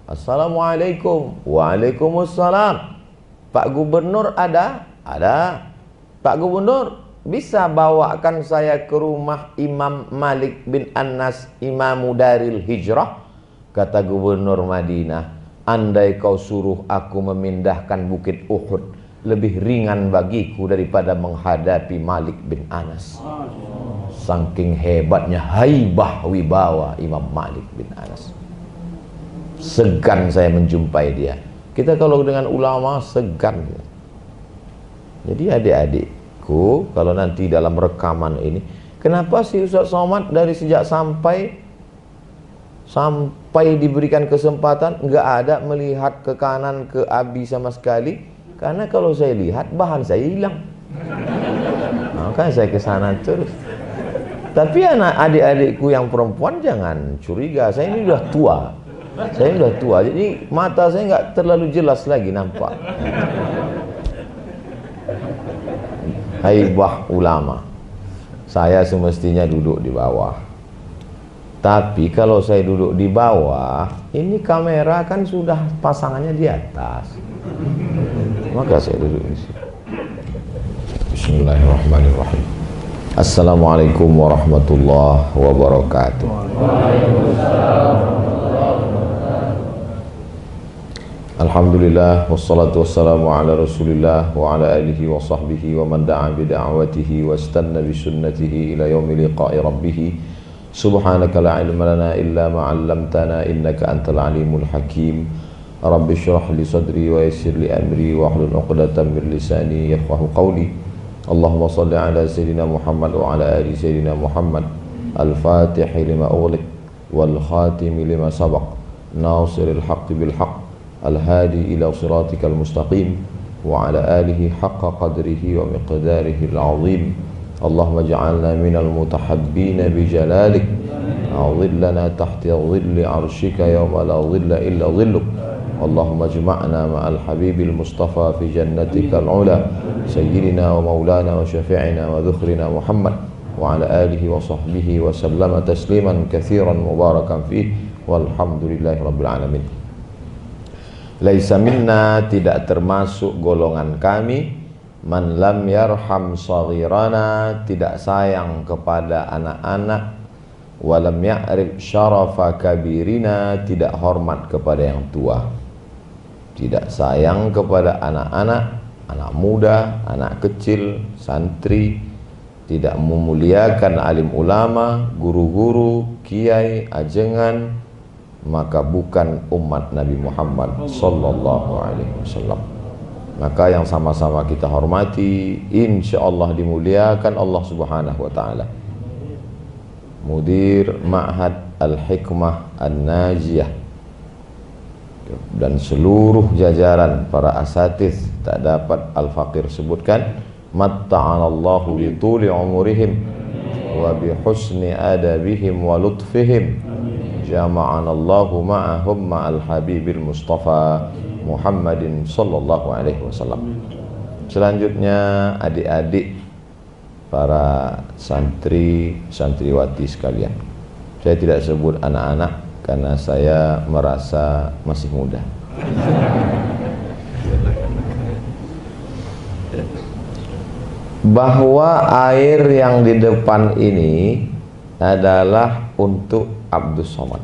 Assalamualaikum. Waalaikumsalam. Pak Gubernur ada? Ada. Pak Gubernur, bisa bawakan saya ke rumah Imam Malik bin Anas, Imamu Daril Hijrah? Kata Gubernur Madinah, andai kau suruh aku memindahkan Bukit Uhud, lebih ringan bagiku daripada menghadapi Malik bin Anas. Saking hebatnya haibah wibawa Imam Malik bin Anas. Segan saya menjumpai dia. Kita kalau dengan ulama segan. Jadi adik-adikku, kalau nanti dalam rekaman ini, kenapa sih Ustaz Somad dari sejak sampai diberikan kesempatan nggak ada melihat ke kanan ke Abi sama sekali? Karena kalau saya lihat bahan saya hilang. Maka saya ke sana terus. Tapi anak adik-adikku yang perempuan jangan curiga, saya ini udah tua. Saya udah tua, jadi mata saya nggak terlalu jelas lagi nampak. Haibah ulama. Saya semestinya duduk di bawah. Tapi kalau saya duduk di bawah, ini kamera kan sudah pasangannya di atas. Maka saya duduk di sini. Bismillahirrahmanirrahim. Assalamualaikum warahmatullahi wabarakatuh. Alhamdulillah wassalatu wassalamu ala Rasulillah wa ala alihi wa sahbihi wa man da'a bi da'watihi wa istanna bi sunnatihi ila yaumi liqa'i rabbih. Subhanaka la ilma lana illa ma 'allamtana innaka antal alimul hakim. Rabbi shrah li sadri wa yassir li amri wa hlul 'uqdatam min lisani yafqahu qawli. Allahumma salli ala sayyidina Muhammad wa ala ali sayyidina Muhammad. Al-Fatihi lima ughliq wal khatimi lima sabaq. Nasiril haqqi bil haqq. Al-hadi ila siratikal mustaqim wa ala alihi haqqa qadrihi wa miqdarihi al-'azim. Allahumma ja'alna minal mutahabbina bi jalalik. A'udhillana tahti dhilli 'arshika yawma la dhilla illa dhilluk. Allahumma jma'na ma'al habibil mustafa fi jannatikal 'ula sayyidina wa maulana wa syafi'ina wa dhukhrina Muhammad wa ala alihi wa sahbihi wa sallama tasliman katsiran mubarakan fihi walhamdulillahi rabbil alamin. Laisa minna, tidak termasuk golongan kami, man lam yarham saghirana, tidak sayang kepada anak-anak, walam ya'rif syarafa kabirina, tidak hormat kepada yang tua, tidak sayang kepada anak-anak, anak muda, anak kecil, santri, tidak memuliakan alim ulama, guru-guru, kiai, ajengan, maka bukan umat Nabi Muhammad sallallahu alaihi wasallam. Maka yang sama-sama kita hormati, insyaallah dimuliakan Allah Subhanahu wa taala. Mudir Ma'had Al-Hikmah An-Najiyah dan seluruh jajaran para asatiz, tak dapat Al-Faqir sebutkan, matta'anallahu bi tuli umurihim wa bi husni adabihim wa lutfihim, jama'anallahu ma'ahum ma'al habibil mustafa Muhammadin sallallahu alaihi wasallam. Selanjutnya adik-adik para santri santriwati sekalian, saya tidak sebut anak-anak karena saya merasa masih muda. Bahwa air yang di depan ini adalah untuk Abdus Somad.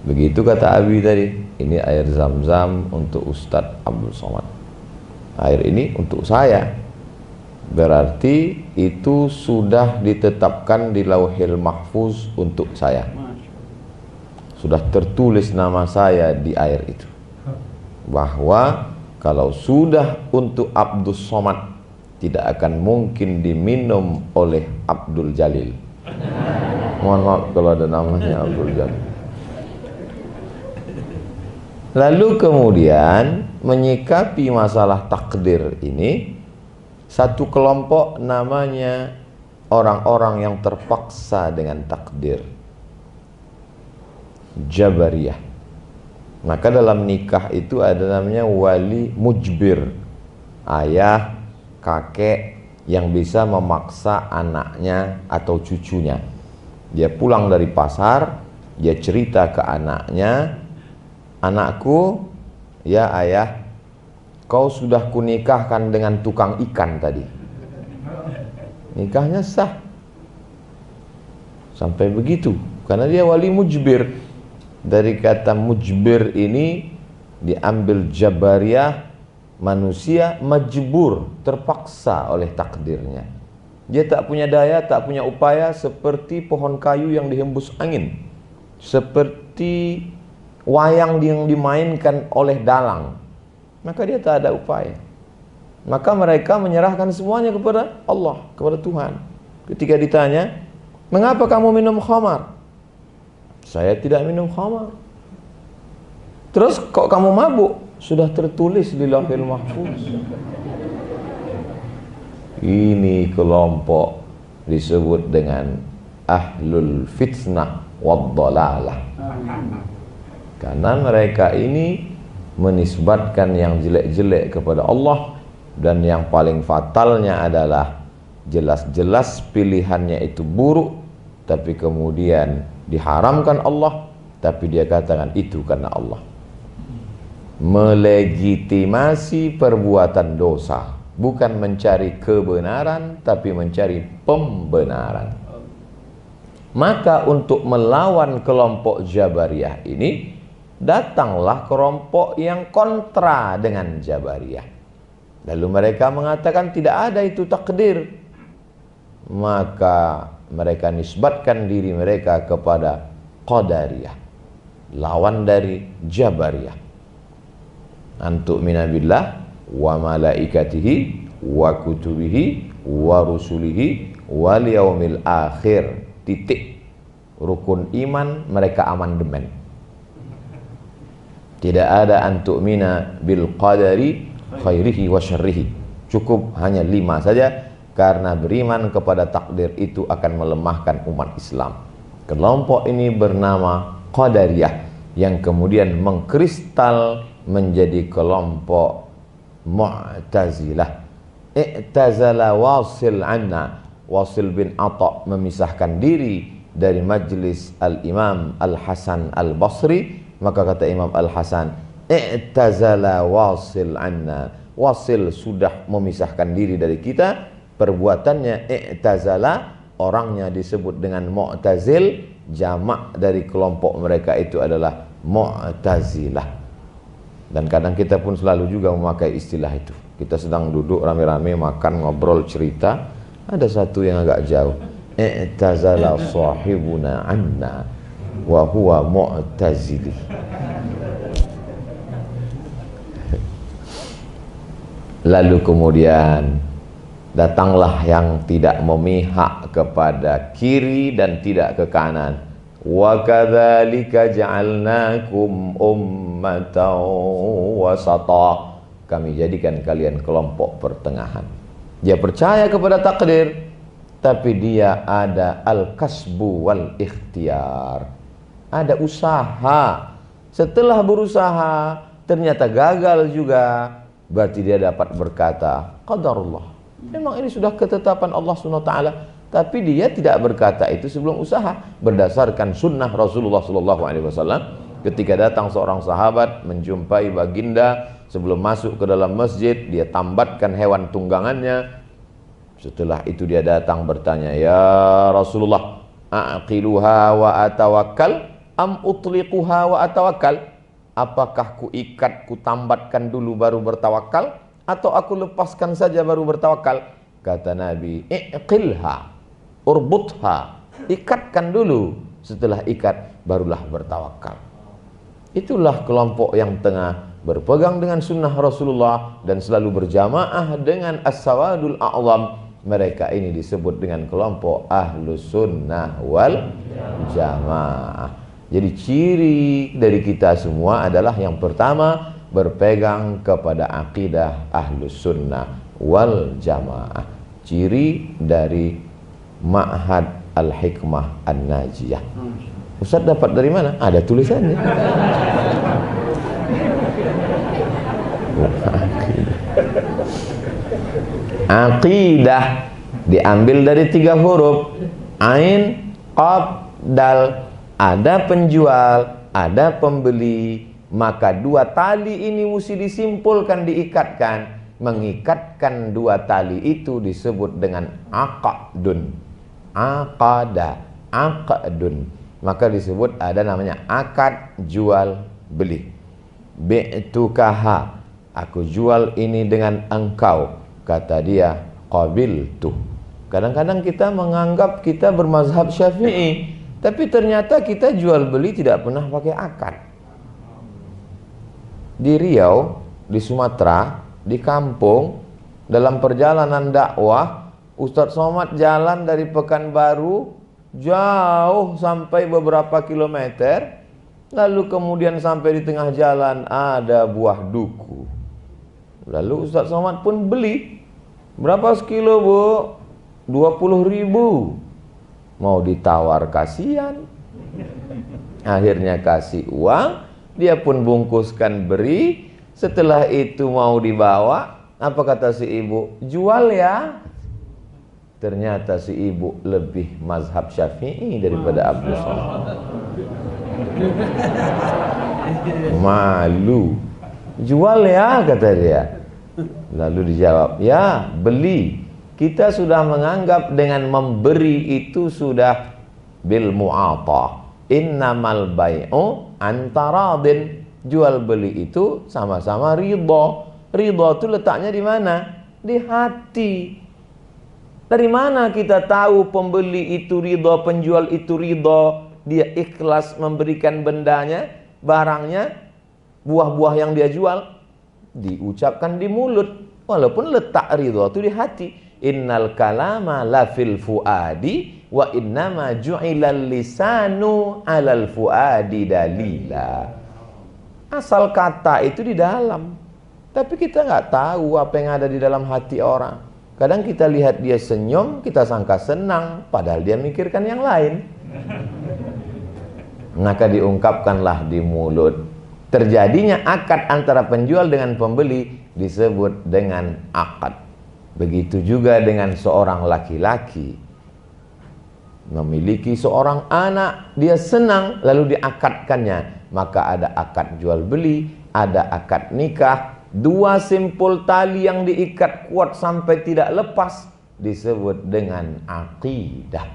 Begitu kata Abi tadi, ini air Zam-Zam untuk Ustadz Abdul Somad. Air ini untuk saya. Berarti itu sudah ditetapkan di Lauhil Mahfuz untuk saya. Sudah tertulis nama saya di air itu. Bahwa kalau sudah untuk Abdus Somad, tidak akan mungkin diminum oleh Abdul Jalil. Mohon maaf kalau ada namanya Abdul Jalil. Lalu kemudian menyikapi masalah takdir ini, satu kelompok namanya orang-orang yang terpaksa dengan takdir, Jabariyah. Maka dalam nikah itu ada namanya wali mujbir, ayah, kakek yang bisa memaksa anaknya atau cucunya. Dia pulang dari pasar, dia cerita ke anaknya, anakku, ya ayah, kau sudah kunikahkan dengan tukang ikan tadi. Nikahnya sah. Sampai begitu, karena dia wali mujbir. Dari kata mujbir ini diambil jabariyah, manusia majbur, terpaksa oleh takdirnya. Dia tak punya daya, tak punya upaya, seperti pohon kayu yang dihembus angin, seperti wayang yang dimainkan oleh dalang. Maka dia tak ada upaya. Maka mereka menyerahkan semuanya kepada Allah, kepada Tuhan. Ketika ditanya, mengapa kamu minum khamar? Saya tidak minum khamar. Terus kok kamu mabuk? Sudah tertulis di Lauhil Mahfuz. Ini kelompok disebut dengan ahlul fitnah wad dhalalah. Karena mereka ini menisbatkan yang jelek-jelek kepada Allah, dan yang paling fatalnya adalah jelas-jelas pilihannya itu buruk, tapi kemudian diharamkan Allah, tapi dia katakan itu karena Allah. Melegitimasi perbuatan dosa, bukan mencari kebenaran, tapi mencari pembenaran. Maka untuk melawan kelompok Jabariyah ini, datanglah kelompok yang kontra dengan Jabariyah. Lalu mereka mengatakan tidak ada itu takdir. Maka mereka nisbatkan diri mereka kepada Qadariyah, lawan dari Jabariyah. Antu'mina billah wa malaikatihi wa kutubihi wa rusulihi wal yaumil akhir. Titik. Rukun iman mereka amandemen. Tidak ada antu'mina bil qadari khairihi wa syarrihi. Cukup hanya 5 saja, karena beriman kepada takdir itu akan melemahkan umat Islam. Kelompok ini bernama Qadariyah, yang kemudian mengkristal menjadi kelompok Mu'tazilah. I'tazala Wasil anna. Wasil bin Atha memisahkan diri dari majlis Al-Imam Al-Hasan Al-Basri. Maka kata Imam Al-Hasan, i'tazala Wasil anna. Wasil sudah memisahkan diri dari kita. Perbuatannya i'tazala, orangnya disebut dengan Mu'tazil. Jamak dari kelompok mereka itu adalah Mu'tazilah. Dan kadang kita pun selalu juga memakai istilah itu. Kita sedang duduk rame-rame makan, ngobrol, cerita, ada satu yang agak jauh, i'tazala sahibuna anna wa huwa mu'tazili. Lalu kemudian datanglah yang tidak memihak kepada kiri dan tidak ke kanan. Wa kadzalika ja'alnakum ummatan wasata. Kami jadikan kalian kelompok pertengahan. Dia percaya kepada takdir, tapi dia ada al-kasbu wal ikhtiar. Ada usaha. Setelah berusaha ternyata gagal juga, berarti dia dapat berkata qadarullah. Memang ini sudah ketetapan Allah SWT, tapi dia tidak berkata itu sebelum usaha. Berdasarkan sunnah Rasulullah SAW, ketika datang seorang sahabat menjumpai baginda, sebelum masuk ke dalam masjid dia tambatkan hewan tunggangannya. Setelah itu dia datang bertanya, ya Rasulullah, aqiluha wa atawakkal am utliquha wa atawakkal? Apakah ku ikat, ku tambatkan dulu baru bertawakal, atau aku lepaskan saja baru bertawakal? Kata Nabi, iqilha urbutha, ikatkan dulu, setelah ikat barulah bertawakal. Itulah kelompok yang tengah berpegang dengan sunnah Rasulullah dan selalu berjamaah dengan as-sawadul a'zam. Mereka ini disebut dengan kelompok ahlus sunnah wal jamaah. Jadi ciri dari kita semua adalah yang pertama, berpegang kepada akidah ahlus sunnah wal jamaah. Ciri dari Ma'had Al-Hikmah An-Najiyah. Ustaz dapat dari mana? Ada tulisannya. Aqidah diambil dari 3 huruf, ain, qaf, dal. Ada penjual, ada pembeli, Maka dua tali ini mesti disimpulkan, diikatkan. Mengikatkan dua tali itu disebut dengan aqdun. Aqada, aqdun. Maka disebut ada namanya akad jual beli. Bi'tukaha, aku jual ini dengan engkau. Kata dia, qabiltu. Kadang-kadang kita menganggap kita bermazhab Syafi'i, tapi ternyata kita jual beli tidak pernah pakai akad. Di Riau, di Sumatera, di kampung, dalam perjalanan dakwah, Ustadz Somad jalan dari Pekanbaru jauh sampai beberapa kilometer, lalu kemudian sampai di tengah jalan ada buah duku. Lalu Ustadz Somad pun beli. Berapa sekilo, Bu? 20.000. Mau ditawar kasihan. Akhirnya kasih uang, dia pun bungkuskan beri. Setelah itu mau dibawa, apa kata si ibu? Jual ya. Ternyata si ibu lebih mazhab Syafi'i daripada Abdul Somad. Malu. Jual ya, kata dia. Lalu dijawab, ya beli. Kita sudah menganggap dengan memberi itu sudah bil mu'atah. Innamal bai'u antaradin. Jual beli itu sama-sama ridho. Ridho itu letaknya di mana? Di hati. Dari mana kita tahu pembeli itu ridho, penjual itu ridho? Dia ikhlas memberikan bendanya, barangnya, buah-buah yang dia jual, diucapkan di mulut. Walaupun letak ridho itu di hati. Innal kalama la fil fuadi wa innama ju'ilal lisanu alal fuadi dalila. Asal kata itu di dalam, tapi kita nggak tahu apa yang ada di dalam hati orang. Kadang kita lihat dia senyum, kita sangka senang, padahal dia mikirkan yang lain. Maka diungkapkanlah di mulut. Terjadinya akad antara penjual dengan pembeli disebut dengan akad. Begitu juga dengan seorang laki-laki memiliki seorang anak, dia senang lalu diakadkannya. Maka ada akad jual beli, ada akad nikah. Dua simpul tali yang diikat kuat sampai tidak lepas disebut dengan aqidah.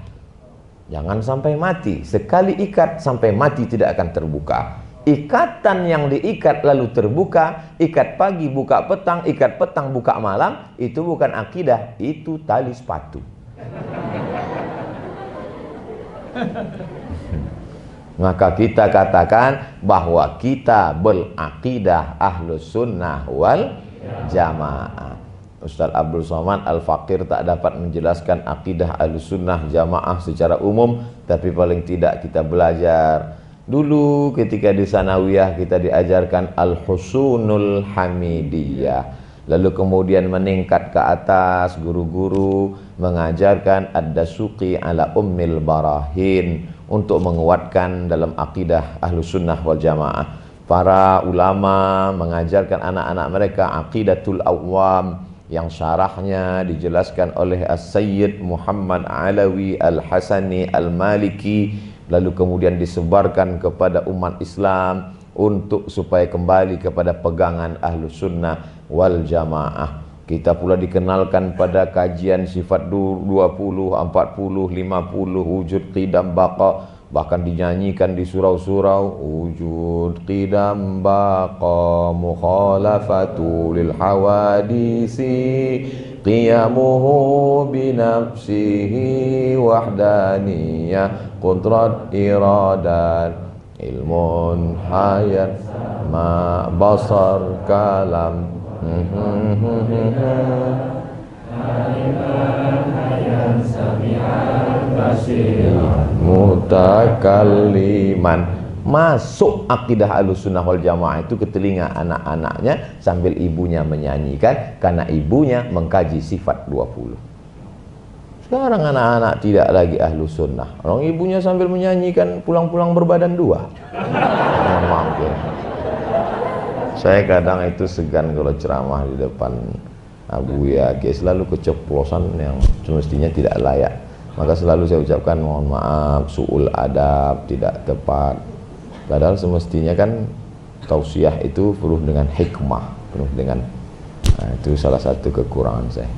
Jangan sampai mati. Sekali ikat sampai mati tidak akan terbuka. Ikatan yang diikat lalu terbuka, ikat pagi buka petang, ikat petang buka malam, itu bukan akidah, itu tali sepatu. Maka kita katakan bahwa kita berakidah ahlus sunnah wal jamaah. Ustaz Abdul Somad Al-Fakir tak dapat menjelaskan akidah ahlus sunnah jamaah secara umum, tapi paling tidak kita belajar. Dulu ketika di sanawiyah kita diajarkan Al-Husunul Hamidiyah. Lalu kemudian meningkat ke atas, guru-guru mengajarkan Ad-Dasuqi ala Ummil Barahin untuk menguatkan dalam akidah Ahlus Sunnah wal Jamaah. Para ulama mengajarkan anak-anak mereka Aqidatul Awam yang syarahnya dijelaskan oleh As-Sayyid Muhammad Alawi Al-Hasani Al-Maliki, lalu kemudian disebarkan kepada umat Islam untuk supaya kembali kepada pegangan Ahlus Sunnah wal Jamaah. Kita pula dikenalkan pada kajian sifat 20, 40, 50 wujud qidam baqa, bahkan dinyanyikan di surau-surau. Wujud qidam baqa mukhalafatu lil hawadisi qiyamuhu binafsihi wahdaniyah qudrat iradan ilmun hayat ma basar kalam mutakalliman. Masuk akidah Ahlussunnah wal Jamaah itu ke telinga anak-anaknya sambil ibunya menyanyikan, karena ibunya mengkaji sifat 20. Sekarang anak-anak tidak lagi Ahlussunnah, orang ibunya sambil menyanyikan pulang-pulang berbadan dua. Saya kadang itu segan kalau ceramah di depan Abu Yage, selalu keceplosan yang semestinya tidak layak. Maka selalu saya ucapkan mohon maaf, su'ul adab, tidak tepat. Padahal semestinya kan tausiah itu penuh dengan hikmah, penuh dengan itu salah satu kekurangan saya.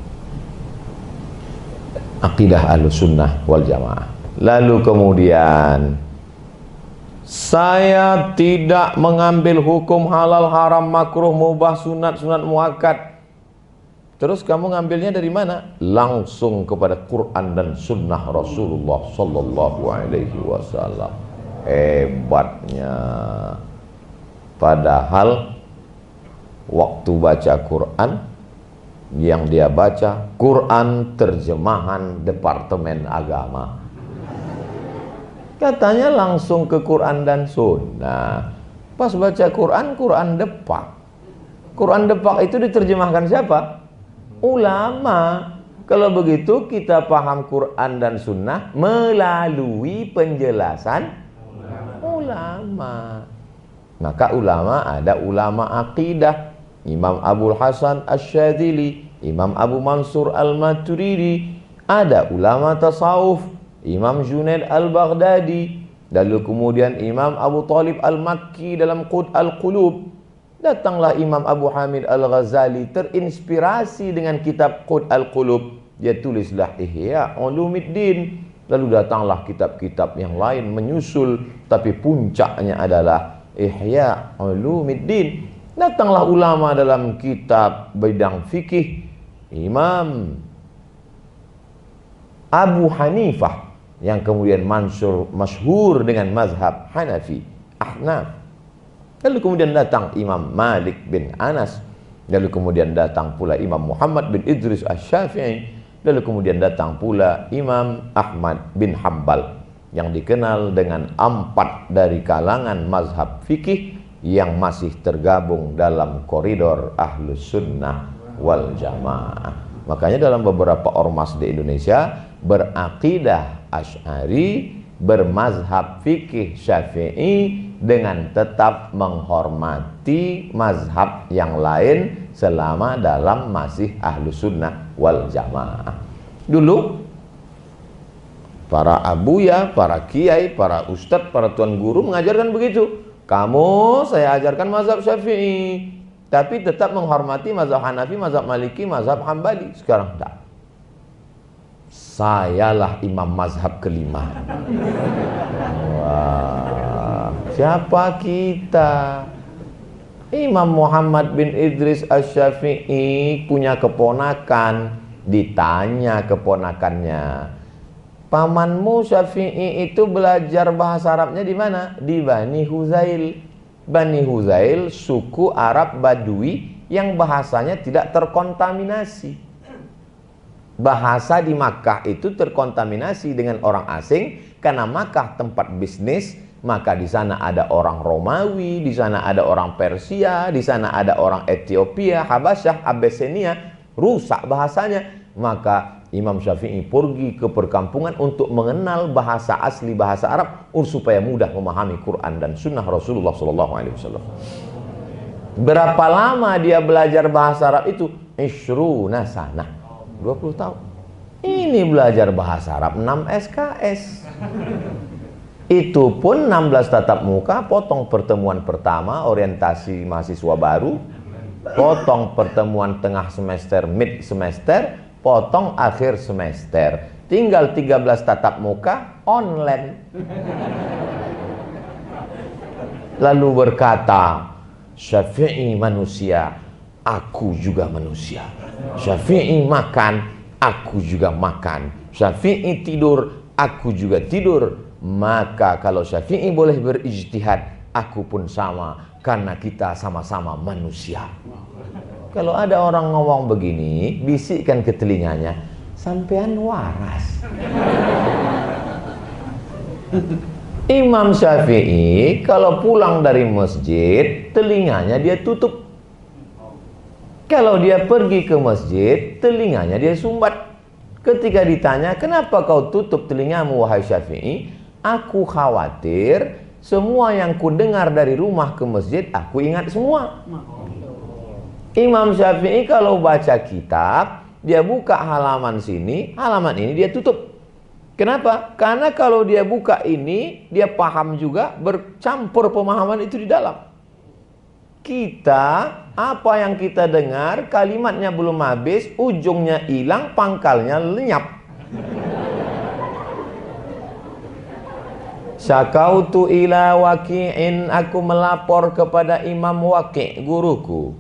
Aqidah Ahlussunnah wal Jamaah. Lalu kemudian saya tidak mengambil hukum halal, haram, makruh, mubah, sunat, sunat muakkad. Terus kamu ngambilnya dari mana? Langsung kepada Quran dan Sunnah Rasulullah Sallallahu Alaihi Wasallam. Hebatnya. Padahal waktu baca Quran, yang dia baca Quran terjemahan Departemen Agama. Katanya langsung ke Quran dan Sunnah. Pas baca Quran, Quran Depak. Quran Depak itu diterjemahkan siapa? Ulama. Kalau begitu kita paham Quran dan Sunnah melalui penjelasan ulama. Maka ulama, ada ulama aqidah, Imam Abul Hasan Asy-Syadzili, Imam Abu Mansur Al-Maturidi. Ada ulama tasawuf, Imam Junaid Al-Baghdadi. Lalu kemudian Imam Abu Talib Al-Makki dalam Qud Al-Qulub. Datanglah Imam Abu Hamid Al-Ghazali terinspirasi dengan kitab Qud Al-Qulub. Dia tulislah Ihya Ulumuddin. Lalu datanglah kitab-kitab yang lain menyusul, tapi puncaknya adalah Ihya Ulumuddin. Datanglah ulama dalam kitab bidang fikih, Imam Abu Hanifah yang kemudian masyhur dengan mazhab Hanafi, Ahnaf. Lalu kemudian datang Imam Malik bin Anas. Lalu kemudian datang pula Imam Muhammad bin Idris Asy-Syafi'i. Lalu kemudian datang pula Imam Ahmad bin Hanbal, yang dikenal dengan 4 dari kalangan mazhab fikih yang masih tergabung dalam koridor Ahlussunnah wal Jamaah. Makanya dalam beberapa ormas di Indonesia berakidah Asy'ari, bermazhab fikih Syafi'i, dengan tetap menghormati mazhab yang lain selama dalam masih Ahlussunnah wal Jamaah. Dulu para abuya, para kiai, para ustadz, para tuan guru mengajarkan begitu. Kamu saya ajarkan mazhab Syafi'i, tapi tetap menghormati mazhab Hanafi, mazhab Maliki, mazhab Hambali. Sekarang tidak. Sayalah imam mazhab kelima. Wah, siapa kita? Imam Muhammad bin Idris Asy-Syafi'i punya keponakan. Ditanya keponakannya, pamanmu Syafi'i itu belajar bahasa Arabnya di mana? Di Bani Huzail. Bani Huzail suku Arab Badui yang bahasanya tidak terkontaminasi. Bahasa di Makkah itu terkontaminasi dengan orang asing karena Makkah tempat bisnis, maka di sana ada orang Romawi, di sana ada orang Persia, di sana ada orang Ethiopia, Habasyah, Abyssinia, rusak bahasanya. Maka Imam Syafi'i pergi ke perkampungan untuk mengenal bahasa asli bahasa Arab supaya mudah memahami Quran dan Sunnah Rasulullah SAW. Berapa lama dia belajar bahasa Arab itu? Ishruna sanah, 20 tahun. Ini belajar bahasa Arab 6 SKS. Itu pun 16 tatap muka, potong pertemuan pertama orientasi mahasiswa baru, potong pertemuan tengah semester, mid semester, potong akhir semester. Tinggal 13 tatap muka online. Lalu berkata, Syafi'i manusia, aku juga manusia. Syafi'i makan, aku juga makan. Syafi'i tidur, aku juga tidur. Maka kalau Syafi'i boleh berijtihad, aku pun sama, karena kita sama-sama manusia. Kalau ada orang ngomong begini, bisikkan ke telinganya, sampean waras. Imam Syafi'i kalau pulang dari masjid, telinganya dia tutup. Kalau dia pergi ke masjid, telinganya dia sumbat. Ketika ditanya, kenapa kau tutup telingamu wahai Syafi'i? Aku khawatir semua yang ku dengar dari rumah ke masjid, aku ingat semua. Imam Syafi'i kalau baca kitab, dia buka halaman sini, halaman ini dia tutup. Kenapa? Karena kalau dia buka ini, dia paham juga, bercampur pemahaman itu di dalam. kita, apa yang kita dengar, kalimatnya belum habis, ujungnya hilang, pangkalnya lenyap. Syakautu ila Waqi'in, aku melapor kepada Imam Waqi' guruku.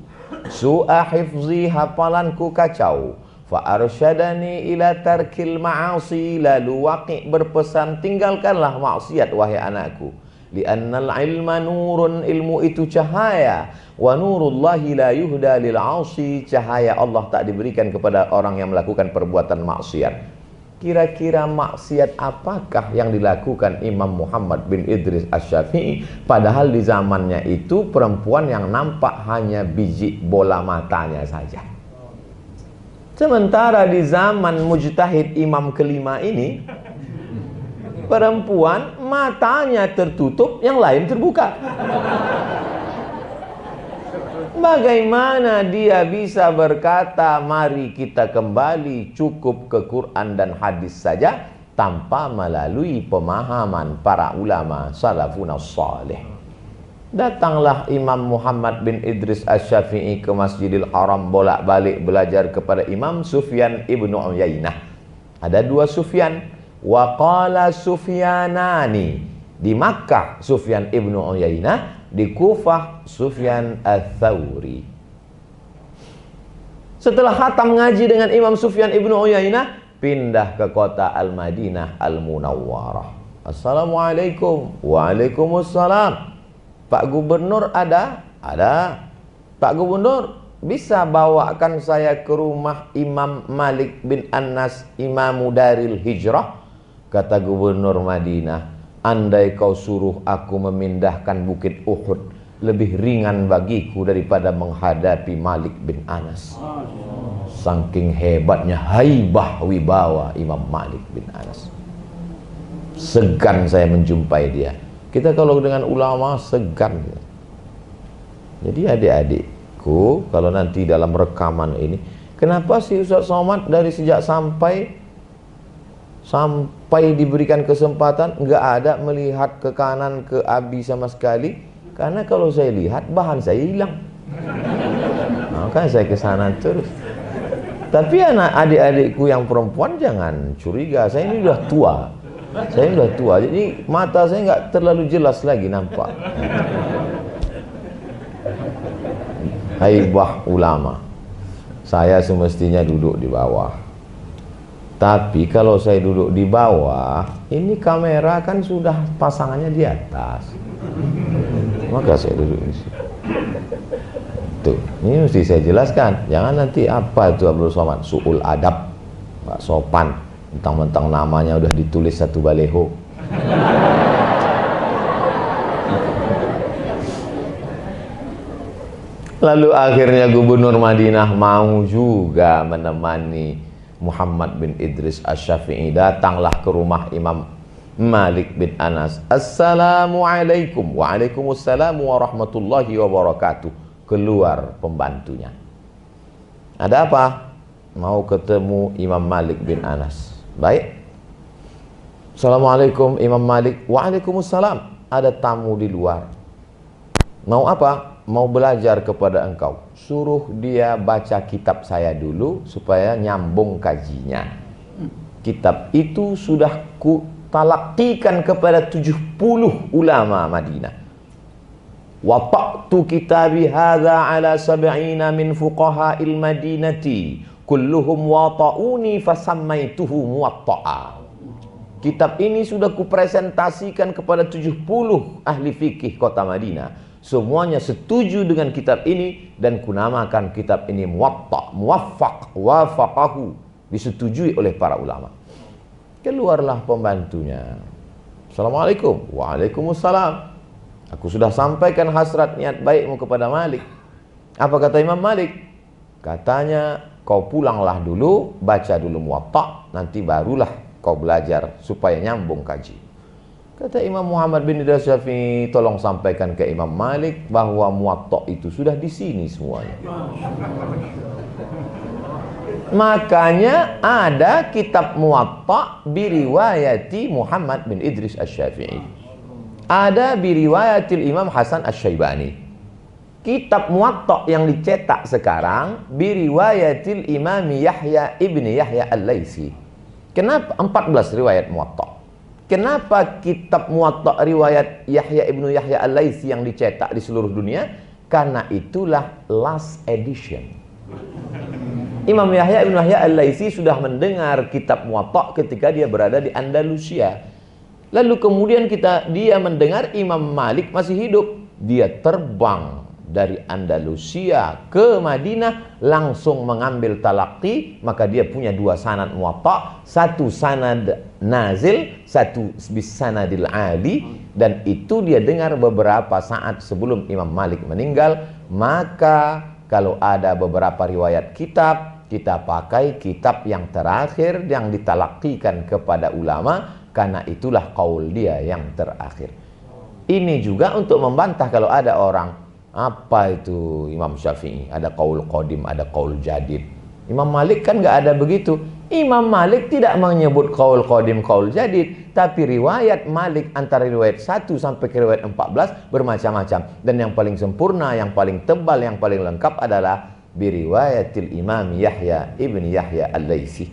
Su'a hifzi, hafalanku kacau. Fa arsyadani ila tarkil ma'asi, lalu Waqi' berpesan, tinggalkanlah maksiat wahai anakku. Li'annal ilma nurun, ilmu itu cahaya. Wa nurullahi la yuhda lil 'asi, cahaya Allah tak diberikan kepada orang yang melakukan perbuatan maksiat. Kira-kira maksiat apakah yang dilakukan Imam Muhammad bin Idris Asy-Syafi'i, padahal di zamannya itu perempuan yang nampak hanya biji bola matanya saja. Sementara di zaman mujtahid imam kelima ini, perempuan matanya tertutup, yang lain terbuka. Bagaimana dia bisa berkata, mari kita kembali cukup ke Quran dan hadis saja, tanpa melalui pemahaman para ulama salafun salih? Datanglah Imam Muhammad bin Idris Asy-Syafi'i ke Masjidil Haram, bolak-balik belajar kepada Imam Sufyan ibnu Uyainah. Ada dua Sufyan. Wa qala Sufyanani. Di Makkah Sufyan ibnu Uyainah, di Kufah Sufyan Ats-Tsauri. Setelah khatam ngaji dengan Imam Sufyan ibnu Uyainah, pindah ke kota Al-Madinah Al-Munawwarah. Assalamualaikum. Waalaikumsalam. Pak Gubernur ada? Ada. Pak Gubernur, bisa bawakan saya ke rumah Imam Malik bin Anas, Imamu Daril Hijrah? Kata Gubernur Madinah, andai kau suruh aku memindahkan Bukit Uhud, lebih ringan bagiku daripada menghadapi Malik bin Anas. Saking hebatnya haibah wibawa Imam Malik bin Anas. Segan saya menjumpai dia. Kita kalau dengan ulama segan. Jadi adik-adikku, kalau nanti dalam rekaman ini, kenapa sih Ustaz Somad dari sejak sampai diberikan kesempatan nggak ada melihat ke kanan ke Abi sama sekali? Karena kalau saya lihat bahan saya hilang. Makanya saya ke sana terus. Tapi anak adik-adikku yang perempuan jangan curiga, saya ini udah tua. Saya udah tua, jadi mata saya nggak terlalu jelas lagi nampak. Haibah ulama. Saya semestinya duduk di bawah. Tapi kalau saya duduk di bawah, ini kamera kan sudah pasangannya di atas. Maka saya duduk di sini. Tuh, ini mesti saya jelaskan. Jangan nanti apa itu Abdul Somad, su'ul adab, Pak sopan. Mentang-mentang namanya udah ditulis satu baleho. Lalu akhirnya Gubernur Madinah mau juga menemani Muhammad bin Idris Asy-Syafi'i. Datanglah ke rumah Imam Malik bin Anas. Assalamualaikum. Waalaikumsalam warahmatullahi wabarakatuh. Keluar pembantunya. Ada apa? Mau ketemu Imam Malik bin Anas. Baik. Assalamualaikum Imam Malik. Waalaikumsalam. Ada tamu di luar. Mau apa? Mau belajar kepada engkau. Suruh dia baca kitab saya dulu supaya nyambung kajinya. Kitab itu sudah ku talaktikan kepada 70 ulama Madinah. Wa ta'tu kitabi hadza ala 70 min fuqaha'il madinati. Kulluhum wata'uni fasammaituhu muwatta'a. Kitab ini sudah kupresentasikan kepada 70 ahli fikih kota Madinah. Semuanya setuju dengan kitab ini dan kunamakan kitab ini muwatta', muwaffaq, wafaqahu, disetujui oleh para ulama. Keluarlah pembantunya. Assalamualaikum. Waalaikumsalam. Aku sudah sampaikan hasrat niat baikmu kepada Malik. Apa kata Imam Malik? Katanya, kau pulanglah dulu, baca dulu Muwatta', nanti barulah kau belajar supaya nyambung kaji. Kata Imam Muhammad bin Idris Asy-Syafi'i, tolong sampaikan ke Imam Malik bahwa Muwatta' itu sudah di sini semuanya. Makanya ada kitab Muwatta' biriwayati Muhammad bin Idris Asy-Syafi'i. Ada biriwayatil Imam Hasan Asy-Syaibani. kitab Muwatta yang dicetak sekarang biriwayatil Imam Yahya ibni Yahya al-Laitsi. Kenapa 14 riwayat Muwatta? Kenapa kitab Muwatta riwayat Yahya ibnu Yahya al-Laitsi yang dicetak di seluruh dunia? Karena itulah last edition. Imam Yahya ibnu Yahya al-Laitsi sudah mendengar kitab Muwatta ketika dia berada di Andalusia. Lalu kemudian dia mendengar Imam Malik masih hidup. Dia terbang dari Andalusia ke Madinah, langsung mengambil talaqi. Maka dia punya 2 sanad Muwatta, 1 sanad nazil, 1 bisanadil ali. Dan itu dia dengar beberapa saat sebelum Imam Malik meninggal. Maka kalau ada beberapa riwayat kitab, kita pakai kitab yang terakhir yang ditalaqikan kepada ulama, karena itulah qaul dia yang terakhir. Ini juga untuk membantah kalau ada orang, apa itu Imam Syafi'i, ada qaul qadim, ada qaul jadid. Imam Malik kan nggak ada begitu. Imam Malik tidak menyebut qaul qadim, qaul jadid, tapi riwayat Malik antara riwayat 1 sampai ke riwayat 14 bermacam-macam. Dan yang paling sempurna, yang paling tebal, yang paling lengkap adalah biriwayatil Imam Yahya ibni Yahya al-Laitsi.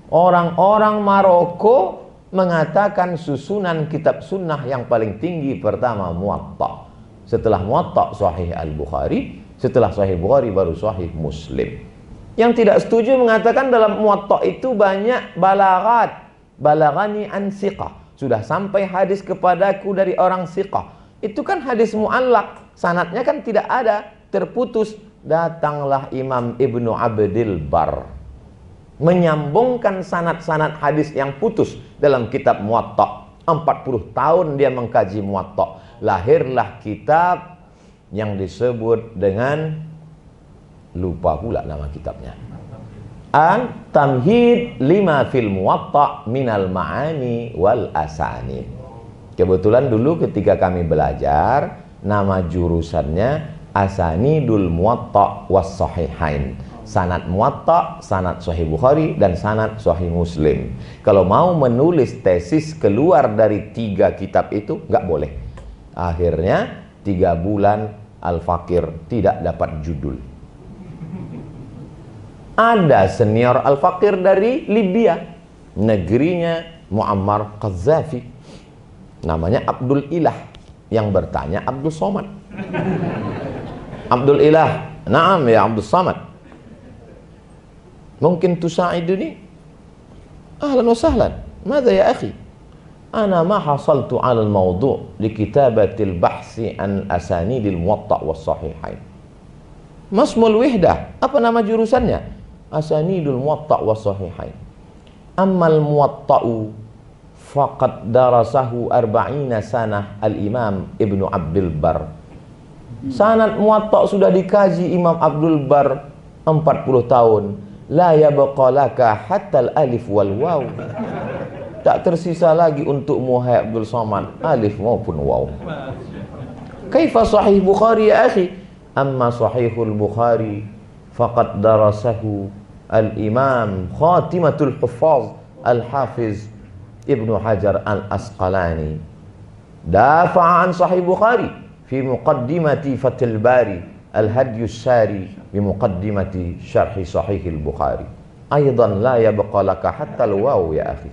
Orang-orang Maroko mengatakan susunan kitab sunnah yang paling tinggi pertama Muwatta. Setelah Muwatta Sahih Al-Bukhari, setelah Sahih Bukhari baru Sahih Muslim. Yang tidak setuju mengatakan dalam Muwatta itu banyak balaghat. Balagani an siqah. Sudah sampai hadis kepadaku dari orang siqah. Itu kan hadis mu'allaq. Sanadnya kan tidak ada, terputus. Datanglah Imam Ibnu Abdil Bar, menyambungkan sanad-sanad hadis yang putus dalam kitab Muwatta. 40 tahun dia mengkaji Muwatta. Lahirlah kitab yang disebut dengan, lupa pula nama kitabnya, Tamhid lima fil Muwatta minal ma'ani wal asani. Kebetulan dulu ketika kami belajar, nama jurusannya Asanidul Muwatta was Sahihain. Sanad Muwatta, sanad Sahih Bukhari, dan sanad Sahih Muslim. Kalau mau menulis tesis keluar dari 3 kitab itu, nggak boleh. Akhirnya 3 bulan Al-Fakir tidak dapat judul. Ada senior Al-Fakir dari Libya, negerinya Muammar Qaddafi, namanya Abdul Ilah, yang bertanya Abdul Somad. Abdul Ilah, naam ya Abdul Samad, mungkin tusa'iduni? Ahlan wa sahlan. Mada ya akhi? Ana ma hasaltu 'ala al-mawdu' li kitabatil bahsi an asanidil Muwatta was Sahihain. Masmul wihdah, apa nama jurusannya? Asanidul Muwatta was Sahihain. Ammal Muwatta'u faqad darasahu 40 sanah al-Imam Ibnu Abdil Bar. Sanad Muwatta sudah dikaji Imam Abdul Bar 40 tahun. La yabqa laka hatta al-alif wal waw. Tak tersisa lagi untukmu hai Abdul Somad, alif maupun waw. Kaifa Sahih Bukhari ya akhi? Amma Sahihul Bukhari faqad darasahu al-Imam Khatimatul Huffaz Al-Hafiz Ibnu Hajar Al-Asqalani. Dafa'a an Sahih Bukhari fi muqaddimati Fathul Bari Al-Hadyus Sari bi muqaddimati Syarh Sahih Al-Bukhari. Aidan la yabqa laka hatta al-waw ya akhi.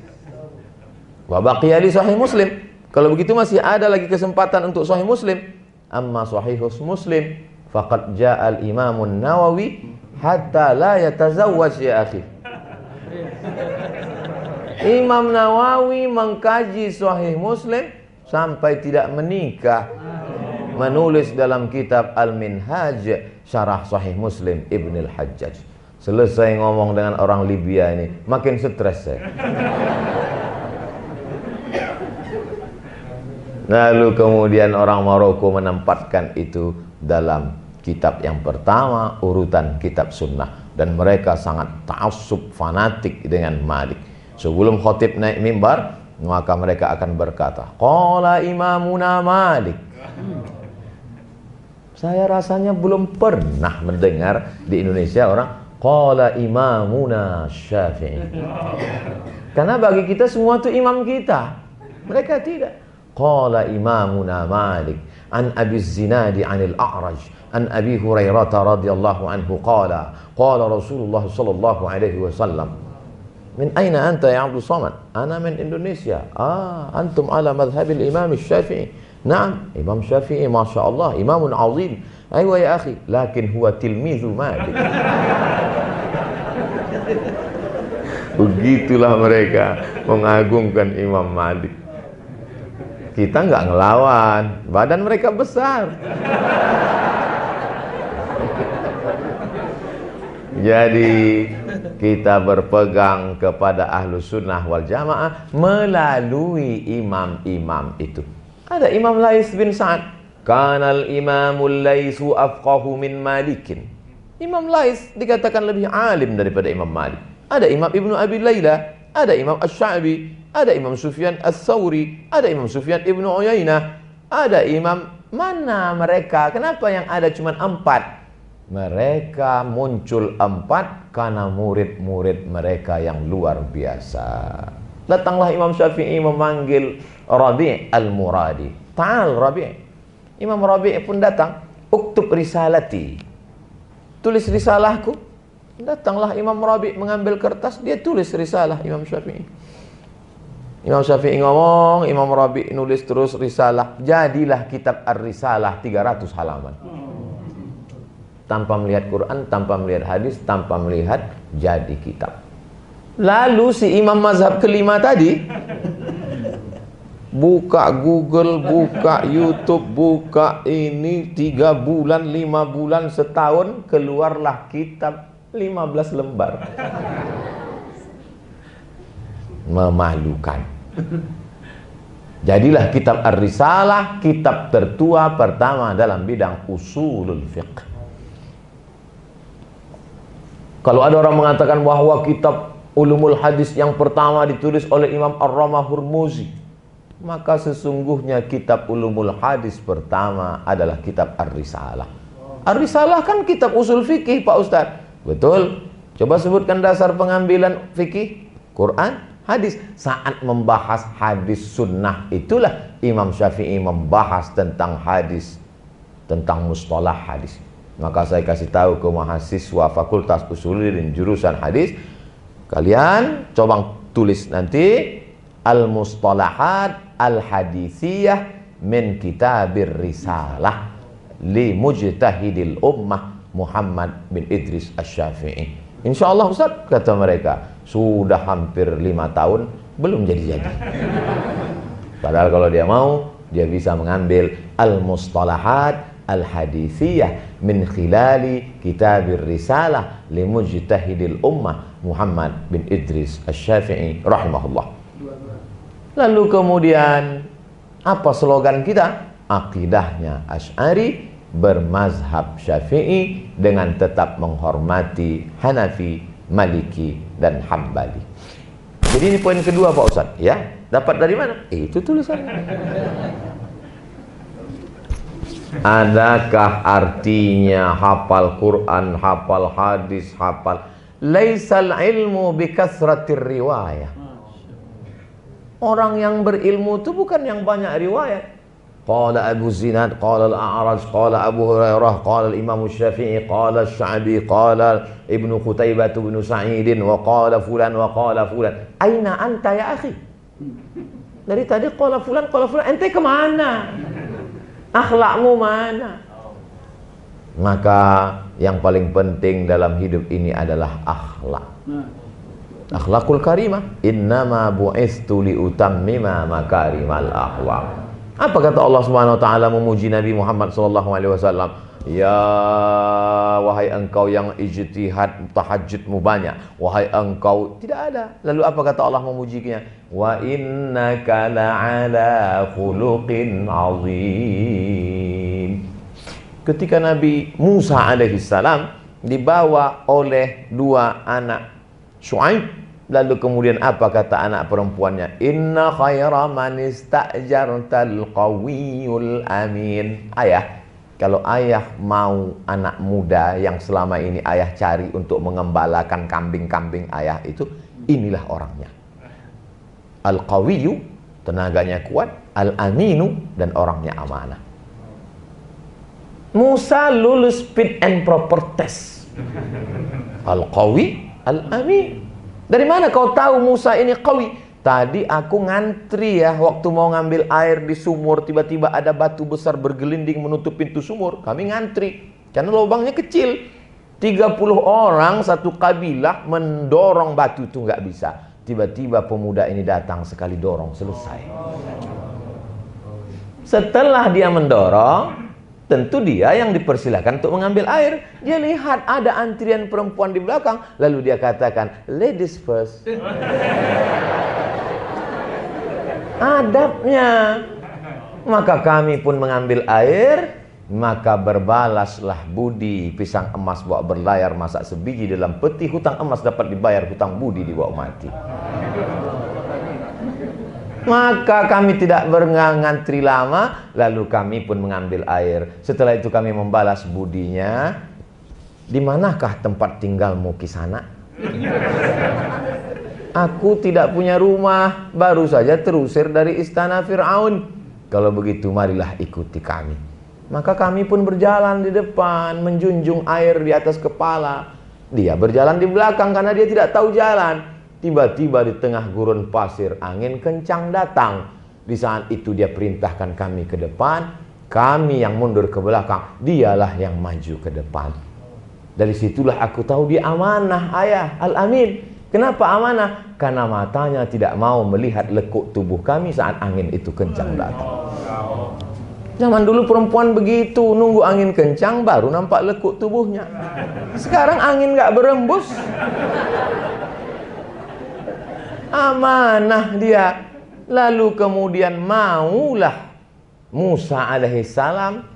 Wa baqiya li Sahih Muslim. Kalau begitu masih ada lagi kesempatan untuk Sahih Muslim. Amma Sahih Muslim faqad jaa al-Imam An-Nawawi hatta la yatazawwaj ya akhi. Imam Nawawi mengkaji Sahih Muslim sampai tidak menikah, menulis dalam kitab Al-Minhaj Syarah Sahih Muslim Ibn Al-Hajjaj. Selesai ngomong dengan orang Libya ini, makin stres saya. Lalu kemudian orang Maroko menempatkan itu dalam kitab yang pertama, urutan kitab sunnah. Dan mereka sangat ta'assub, fanatik dengan Malik. Sebelum khatib naik mimbar, maka mereka akan berkata, qala imamuna Malik. Saya rasanya belum pernah mendengar di Indonesia orang qala imamuna Syafi'i. Karena bagi kita semua itu imam kita. Mereka tidak. qala imamuna Malik an Abi Zinadi anil A'raj an Abi Hurairah radhiyallahu anhu qala Rasulullah sallallahu alaihi wasallam, min aina anta ya Abdul Samad? Ana min Indonesia. Antum ala madhhabil Imam Syafi'i. Naam, Imam Syafi'i masya Allah imamun azim. Aywa ya akhi, lakin huwa tilmizu Malik. Begitulah mereka mengagungkan Imam Malik. Kita nggak ngelawan, badan mereka besar. Jadi kita berpegang kepada Ahlus Sunnah wal Jamaah melalui imam-imam itu. Ada Imam Lais bin Sa'ad, kanal imamul Laisu afqahu min Malikin. Imam Lais dikatakan lebih alim daripada Imam Malik. Ada Imam Ibnu Abi Layla, ada Imam Asy-Sya'bi, ada Imam Sufyan Ats-Tsauri, ada Imam Sufyan Ibnu Uyainah, ada Imam, mana mereka? Kenapa yang ada cuma 4? Mereka muncul 4 karena murid-murid mereka yang luar biasa. Datanglah Imam Syafi'i memanggil Rabi' Al-Muradi. Ta'al Rabi'. Imam Rabi' pun datang. Uktub risalati. Tulis risalahku. Datanglah Imam Rabi' mengambil kertas, dia tulis risalah Imam Syafi'i. Imam Syafi'i ngomong, Imam Rabi' nulis terus risalah. Jadilah kitab Ar-Risalah 300 halaman. Tanpa melihat Quran, tanpa melihat hadis, tanpa melihat, jadi kitab. Lalu si imam mazhab kelima tadi buka Google, buka YouTube, buka ini 3 bulan, 5 bulan, setahun, keluarlah kitab 15 lembar. Memalukan. Jadilah kitab Ar-Risalah kitab tertua pertama dalam bidang usulul fiqh. Kalau ada orang mengatakan bahwa kitab Ulumul Hadis yang pertama ditulis oleh Imam Ar-Ramah Hurmuzi, maka sesungguhnya kitab Ulumul Hadis pertama adalah kitab Ar-Risalah. Ar-Risalah kan kitab usul fikih, Pak Ustadz. Betul. Coba sebutkan dasar pengambilan fikih. Quran, hadis. Saat membahas hadis sunnah, itulah Imam Syafi'i membahas tentang hadis, tentang mustalah hadis. Maka saya kasih tahu ke mahasiswa Fakultas Usuluddin jurusan hadis, kalian coba tulis nanti Al-Mustalahat Al-Hadisiyah min Kitabir Risalah li Mujtahidil Ummah Muhammad bin Idris Asy-Syafi'i. Insyaallah Ustaz, kata mereka, sudah hampir 5 tahun belum jadi-jadi. Padahal kalau dia mau, dia bisa mengambil Al-Mustalahat Al-Hadisiyah min khilali Kitabir Risalah li Mujtahidil Ummah Muhammad bin Idris Asy-Syafi'i rahimahullah. Lalu kemudian apa slogan kita? Akidahnya Asy'ari, bermazhab Syafi'i dengan tetap menghormati Hanafi, Maliki dan Hambali. Jadi ini poin kedua Pak Ustaz, ya. Dapat dari mana? Itu tulisannya. Adakah artinya hafal Quran, hafal hadis, hafal? Laisal ilmu bikasratir riwayah. Orang yang berilmu itu bukan yang banyak riwayat. Qala Abu Zinad, qala Al-A'raj, qala Abu Hurairah, qala Imam Syafi'i, qala Sya'bi, qala Ibnu Qutaibah bin Sa'id, wa qala fulan, wa qala fulan. Aina anta ya akhi? Dari tadi qala fulan, ente kemana? Akhlakmu mana? Maka yang paling penting dalam hidup ini adalah akhlak. Akhlakul karimah. Innama bu'istu liutammima makarimal akhlak. Apa kata Allah Subhanahu wa taala memuji Nabi Muhammad sallallahu alaihi wasallam? Ya wahai engkau yang ijtihad, tahajudmu banyak. Wahai engkau, tidak ada. Lalu apa kata Allah memujinya? Wa innaka la'ala khuluqin azim. Ketika Nabi Musa alaihissalam dibawa oleh 2 anak Syuaib, lalu kemudian apa kata anak perempuannya? Inna khaira man ista'jartal qawiyul amin. Ayah, kalau ayah mau anak muda yang selama ini ayah cari untuk mengembalakan kambing-kambing ayah itu, inilah orangnya. Al-Qawiyu, tenaganya kuat. Al-aminu, dan orangnya amanah. Musa lulus fit and proper test. Al-qawi, al-amin. Dari mana kau tahu Musa ini qawi? Tadi aku ngantri ya, waktu mau ngambil air di sumur, tiba-tiba ada batu besar bergelinding menutup pintu sumur. Kami ngantri, karena lubangnya kecil. 30 orang satu kabilah mendorong batu itu nggak bisa. Tiba-tiba pemuda ini datang, sekali dorong selesai. Setelah dia mendorong, tentu dia yang dipersilakan untuk mengambil air. Dia lihat ada antrian perempuan di belakang, lalu dia katakan, ladies first. Adabnya. Maka kami pun mengambil air, maka berbalaslah budi. Pisang emas bawa berlayar, masak sebiji dalam peti. Hutang emas dapat dibayar, hutang budi dibawa mati. Maka kami tidak berngantri lama, lalu kami pun mengambil air. Setelah itu kami membalas budinya. Di manakah tempat tinggalmu Kisana? Aku tidak punya rumah, baru saja terusir dari istana Fir'aun. Kalau begitu marilah ikuti kami. Maka kami pun berjalan di depan, menjunjung air di atas kepala. Dia berjalan di belakang karena dia tidak tahu jalan. Tiba-tiba di tengah gurun pasir, angin kencang datang. Di saat itu dia perintahkan kami ke depan, kami yang mundur ke belakang, dialah yang maju ke depan. Dari situlah aku tahu dia amanah, ayah, al-amin. Kenapa amanah? Karena matanya tidak mau melihat lekuk tubuh kami saat angin itu kencang datang. Zaman dulu perempuan begitu, nunggu angin kencang baru nampak lekuk tubuhnya. Sekarang angin nggak berembus. Amanah dia. Lalu kemudian maulah Musa alaihissalam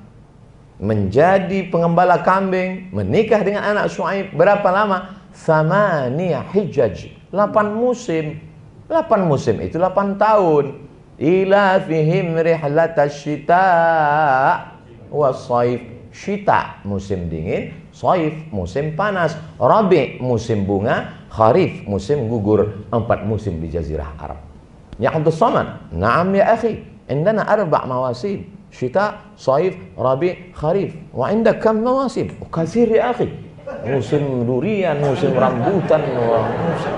menjadi pengembala kambing, menikah dengan anak Syuaib. Berapa lama? Samaniyah hijaj, 8 musim. 8 musim itu 8 tahun. Ila fihim rihlatash syita wa saif. Syita musim dingin, saif musim panas, rabi musim bunga, kharif musim gugur. 4 musim di jazirah Arab. Ya Abdus Samad, na'am ya akhi, indana 4 mawasim. Syita, saif, rabi, kharif. Wa indak kam mawasim? Katsir ya akhi. Musim durian, musim rambutan, musim.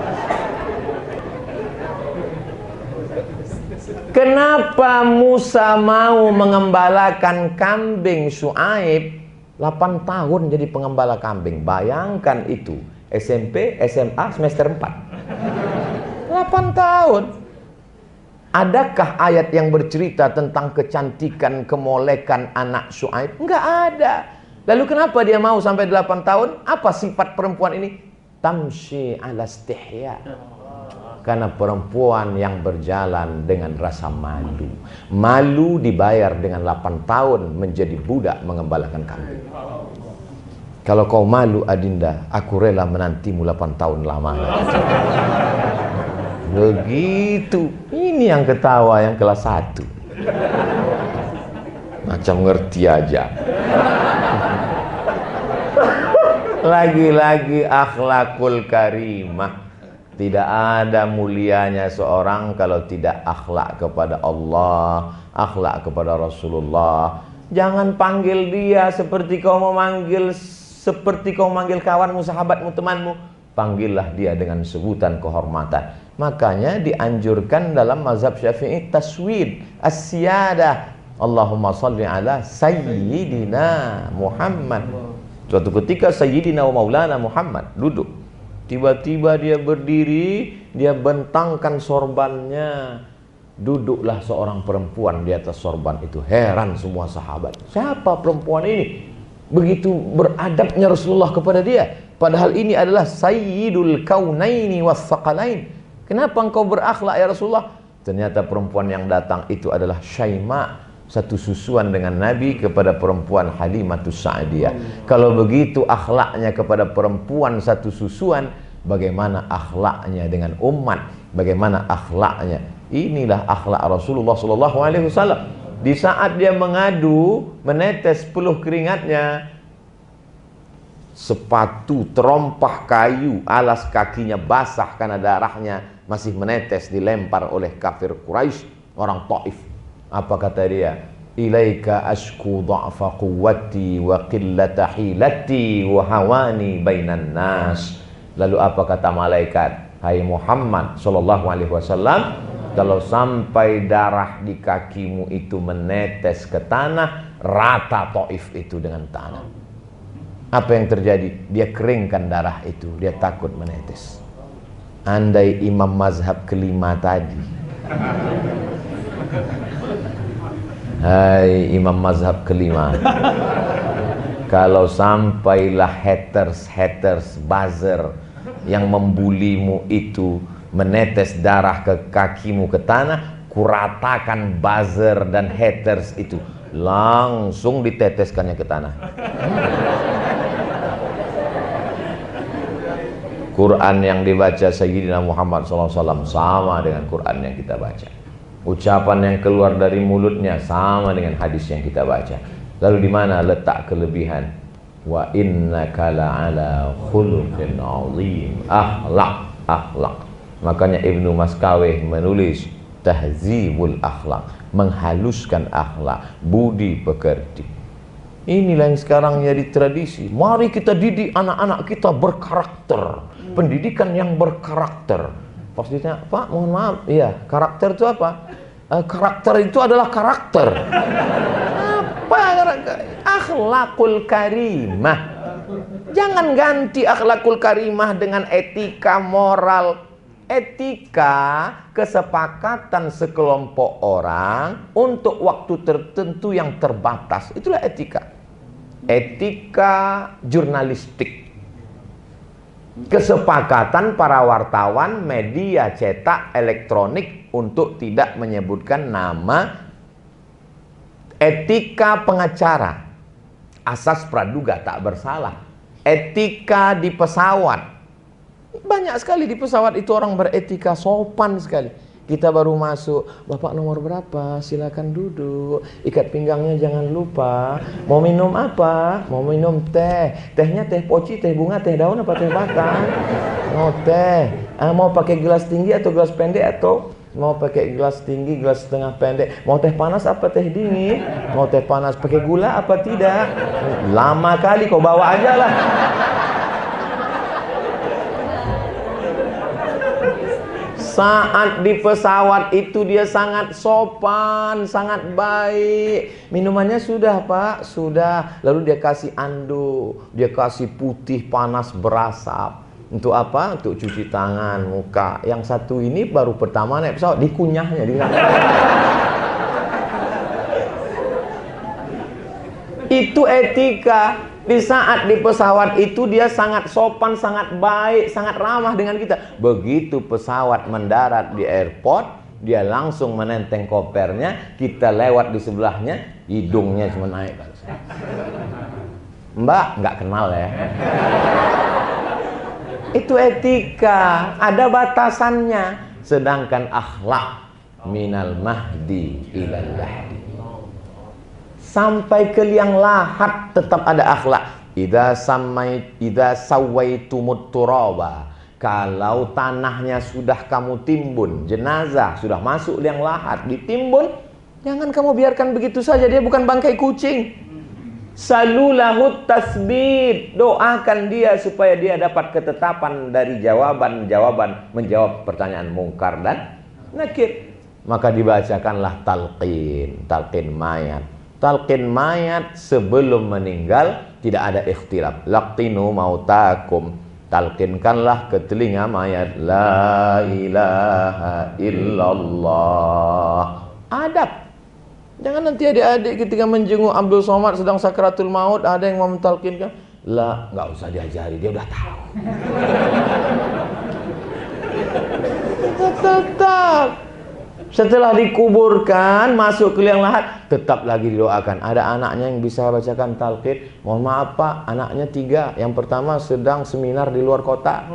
Kenapa Musa mau mengembalakan kambing Syuaib? 8 tahun jadi pengembala kambing. Bayangkan itu, SMP, SMA, semester 4. 8 tahun. Adakah ayat yang bercerita tentang kecantikan, kemolekan anak Syuaib? Enggak ada. Lalu kenapa dia mau sampai 8 tahun? Apa sifat perempuan ini? Tamshi ala istihya. Karena perempuan yang berjalan dengan rasa malu. Malu dibayar dengan 8 tahun menjadi budak mengembalakan kambing. Kalau kau malu Adinda, aku rela menantimu 8 tahun lamanya. Begitu. Ini yang ketawa yang kelas 1. Macam ngerti aja. Lagi-lagi akhlakul karimah. Tidak ada mulianya seorang kalau tidak akhlak kepada Allah, akhlak kepada Rasulullah. Jangan panggil dia seperti kau memanggil, seperti kau manggil kawanmu, sahabatmu, temanmu. Panggillah dia dengan sebutan kehormatan. Makanya dianjurkan dalam mazhab Syafi'i taswid, as-siyadah. Allahumma salli ala Sayyidina Muhammad. Suatu ketika Sayyidina wa Maulana Muhammad duduk. Tiba-tiba dia berdiri, dia bentangkan sorbannya. Duduklah seorang perempuan di atas sorban itu. Heran semua sahabat. Siapa perempuan ini? Begitu beradabnya Rasulullah kepada dia. Padahal ini adalah Sayyidul Kaunaini was-Saqalain. Kenapa engkau berakhlak ya Rasulullah? Ternyata perempuan yang datang itu adalah Syaima, satu susuan dengan Nabi kepada perempuan Halimatus Sa'diyah. Kalau begitu akhlaknya kepada perempuan satu susuan, bagaimana akhlaknya dengan umat? Bagaimana akhlaknya? Inilah akhlak Rasulullah SAW. Di saat dia mengadu, menetes peluh keringatnya, sepatu terompah kayu, alas kakinya basah karena darahnya masih menetes, dilempar oleh kafir Quraisy, orang Taif. Apa kata dia? Ilaika ashku dha'fa quwwati wa qillata hilati wa hawani bainan nas. Lalu apa kata malaikat? Hai Muhammad sallallahu alaihi wasallam, kalau sampai darah di kakimu itu menetes ke tanah, rata Taif itu dengan tanah. Apa yang terjadi? Dia keringkan darah itu, dia takut menetes. Andai imam mazhab kelima tadi, hai imam mazhab kelima, kalau sampailah haters buzzer yang membulimu itu menetes darah ke kakimu ke tanah, kuratakan buzzer dan haters itu, langsung diteteskannya ke tanah. Quran yang dibaca Sayyidina Muhammad SAW sama dengan Quran yang kita baca. Ucapan yang keluar dari mulutnya sama dengan hadis yang kita baca. Lalu di mana letak kelebihan? Wa innaka la'ala khuluqin 'azim. Akhlak. Makanya Ibnu Maskawih menulis Tahzibul Akhlak, menghaluskan akhlak, budi pekerti. Inilah yang sekarang jadi tradisi. Mari kita didik anak-anak kita berkarakter. Pendidikan yang berkarakter. Pas ditanya, Pak, mohon maaf, iya, karakter itu apa? Karakter itu adalah karakter. Apa karakter? Akhlakul karimah. Jangan ganti akhlakul karimah dengan etika moral. Etika kesepakatan sekelompok orang untuk waktu tertentu yang terbatas. Itulah etika. Etika jurnalistik. Kesepakatan para wartawan media cetak elektronik untuk tidak menyebutkan nama. Etika pengacara, asas praduga tak bersalah. Etika di pesawat, banyak sekali di pesawat itu orang beretika, sopan sekali. Kita baru masuk, Bapak nomor berapa? Silakan duduk. Ikat pinggangnya jangan lupa. Mau minum apa? Mau minum teh. Tehnya teh poci, teh bunga, teh daun apa teh batang? Mau teh. Mau pakai gelas tinggi atau gelas pendek, atau mau pakai gelas tinggi, gelas setengah pendek? Mau teh panas apa teh dingin? Mau teh panas pakai gula apa tidak? Lama kali, kau bawa aja lah. Saat di pesawat itu dia sangat sopan, sangat baik. Minumannya sudah, Pak? Sudah. Lalu dia kasih anduk, dia kasih putih panas berasap. Untuk apa? Untuk cuci tangan, muka. Yang satu ini baru pertama naik pesawat, dikunyahnya. Itu etika. Di saat di pesawat itu dia sangat sopan, sangat baik, sangat ramah dengan kita. Begitu pesawat mendarat di airport, dia langsung menenteng kopernya. Kita lewat di sebelahnya, hidungnya cuma naik. Mbak, nggak kenal ya. Itu etika, ada batasannya. Sedangkan akhlak, minal mahdi ilal lahdi, sampai ke liang lahat tetap ada akhlak. Idza sawaitumut turaba, kalau tanahnya sudah kamu timbun, jenazah sudah masuk liang lahat, ditimbun, jangan kamu biarkan begitu saja, dia bukan bangkai kucing. Salulahu tasbit, doakan dia supaya dia dapat ketetapan dari jawaban-jawaban menjawab pertanyaan mungkar dan nakir. Maka dibacakanlah talqin mayat. Talqin mayat sebelum meninggal tidak ada ikhtilaf. Laqtinu mautakum, talqinkanlah ke telinga mayat, la ilaha illallah. Adab. Jangan nanti adik-adik ketika menjenguk Abdul Somad sedang sakratul maut, ada yang mau mentalkinkan, lah, nggak usah diajari, dia udah tahu. Tetap. Setelah dikuburkan, masuk ke liang lahat, tetap lagi didoakan. Ada anaknya yang bisa bacakan talqin. Mohon maaf Pak, anaknya 3. Yang pertama sedang seminar di luar kota.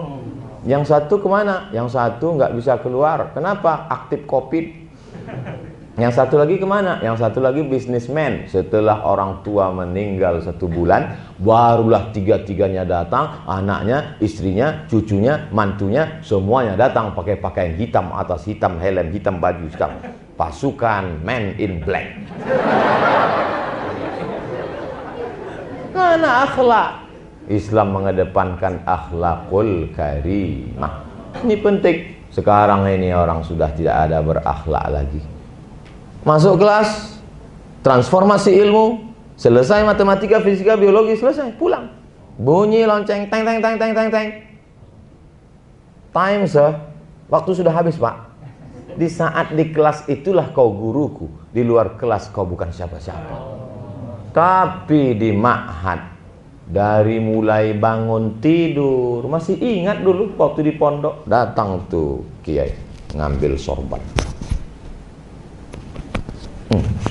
Yang satu kemana? Yang satu nggak bisa keluar. Kenapa? Aktif COVID. Yang satu lagi kemana? Yang satu lagi bisnismen. Setelah orang tua meninggal 1 bulan, barulah 3-tiganya datang. Anaknya, istrinya, cucunya, mantunya, semuanya datang pakai pakaian hitam, atas hitam, helm hitam, baju hitam. pasukan Men in Black. Karena akhlak, Islam mengedepankan akhlakul karimah. Ini penting. Sekarang ini orang sudah tidak ada berakhlak lagi. Masuk kelas, transformasi ilmu, selesai matematika, fisika, biologi, selesai, pulang. Bunyi lonceng, teng teng teng teng teng teng. Time, sir. Waktu sudah habis, Pak. Di saat di kelas itulah kau guruku. Di luar kelas kau bukan siapa-siapa. Tapi di ma'had, dari mulai bangun tidur, masih ingat dulu waktu di pondok, datang tuh kiai ngambil sorban.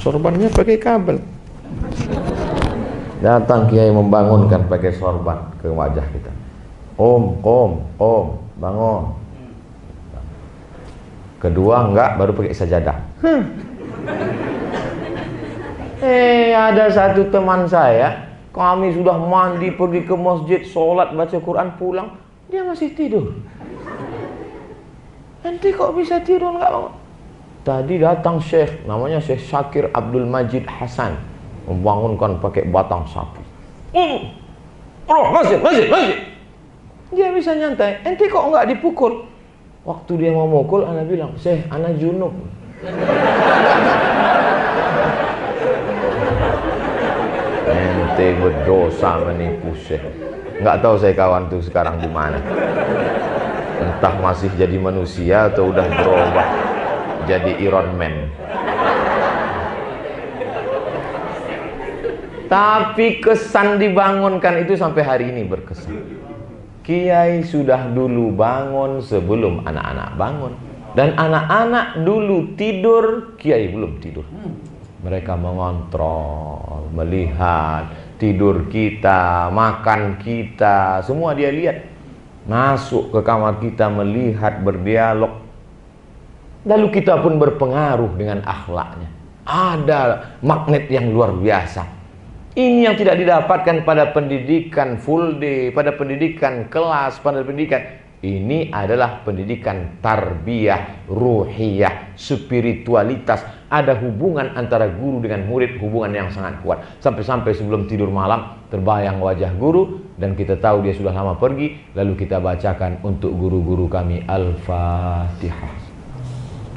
Sorbannya pakai kabel. Datang kiai membangunkan pakai sorban ke wajah kita. Om, bangun. Kedua enggak, baru pakai sajadah. Ada satu teman saya, kami sudah mandi, pergi ke masjid, sholat, baca Quran, pulang, dia masih tidur. Ente kok bisa tidur enggak bangun? Tadi datang Syekh, namanya Syekh Syakir Abdul Majid Hasan, membangunkan pakai batang sapu. Masjid. Dia bisa nyantai. Ente kok enggak dipukul? Waktu dia mau mukul, ana bilang, Syekh, ana junub. Ente berdosa menipu Syekh. Enggak tahu saya kawan tuh sekarang di mana. Entah masih jadi manusia atau udah berubah jadi Iron Man. Tapi kesan dibangunkan itu sampai hari ini berkesan. Kiai sudah dulu bangun sebelum anak-anak bangun. Dan anak-anak dulu tidur, kiai belum tidur. Mereka mengontrol, melihat tidur kita, makan kita, semua dia lihat. Masuk ke kamar kita, melihat, berdialog. Lalu kita pun berpengaruh dengan akhlaknya. Ada magnet yang luar biasa. Ini yang tidak didapatkan pada pendidikan full day, pada pendidikan kelas, pada pendidikan. Ini adalah pendidikan tarbiyah, ruhiyah, spiritualitas. Ada hubungan antara guru dengan murid, hubungan yang sangat kuat. Sampai-sampai sebelum tidur malam, terbayang wajah guru, dan kita tahu dia sudah lama pergi, lalu kita bacakan untuk guru-guru kami Al-Fatihah.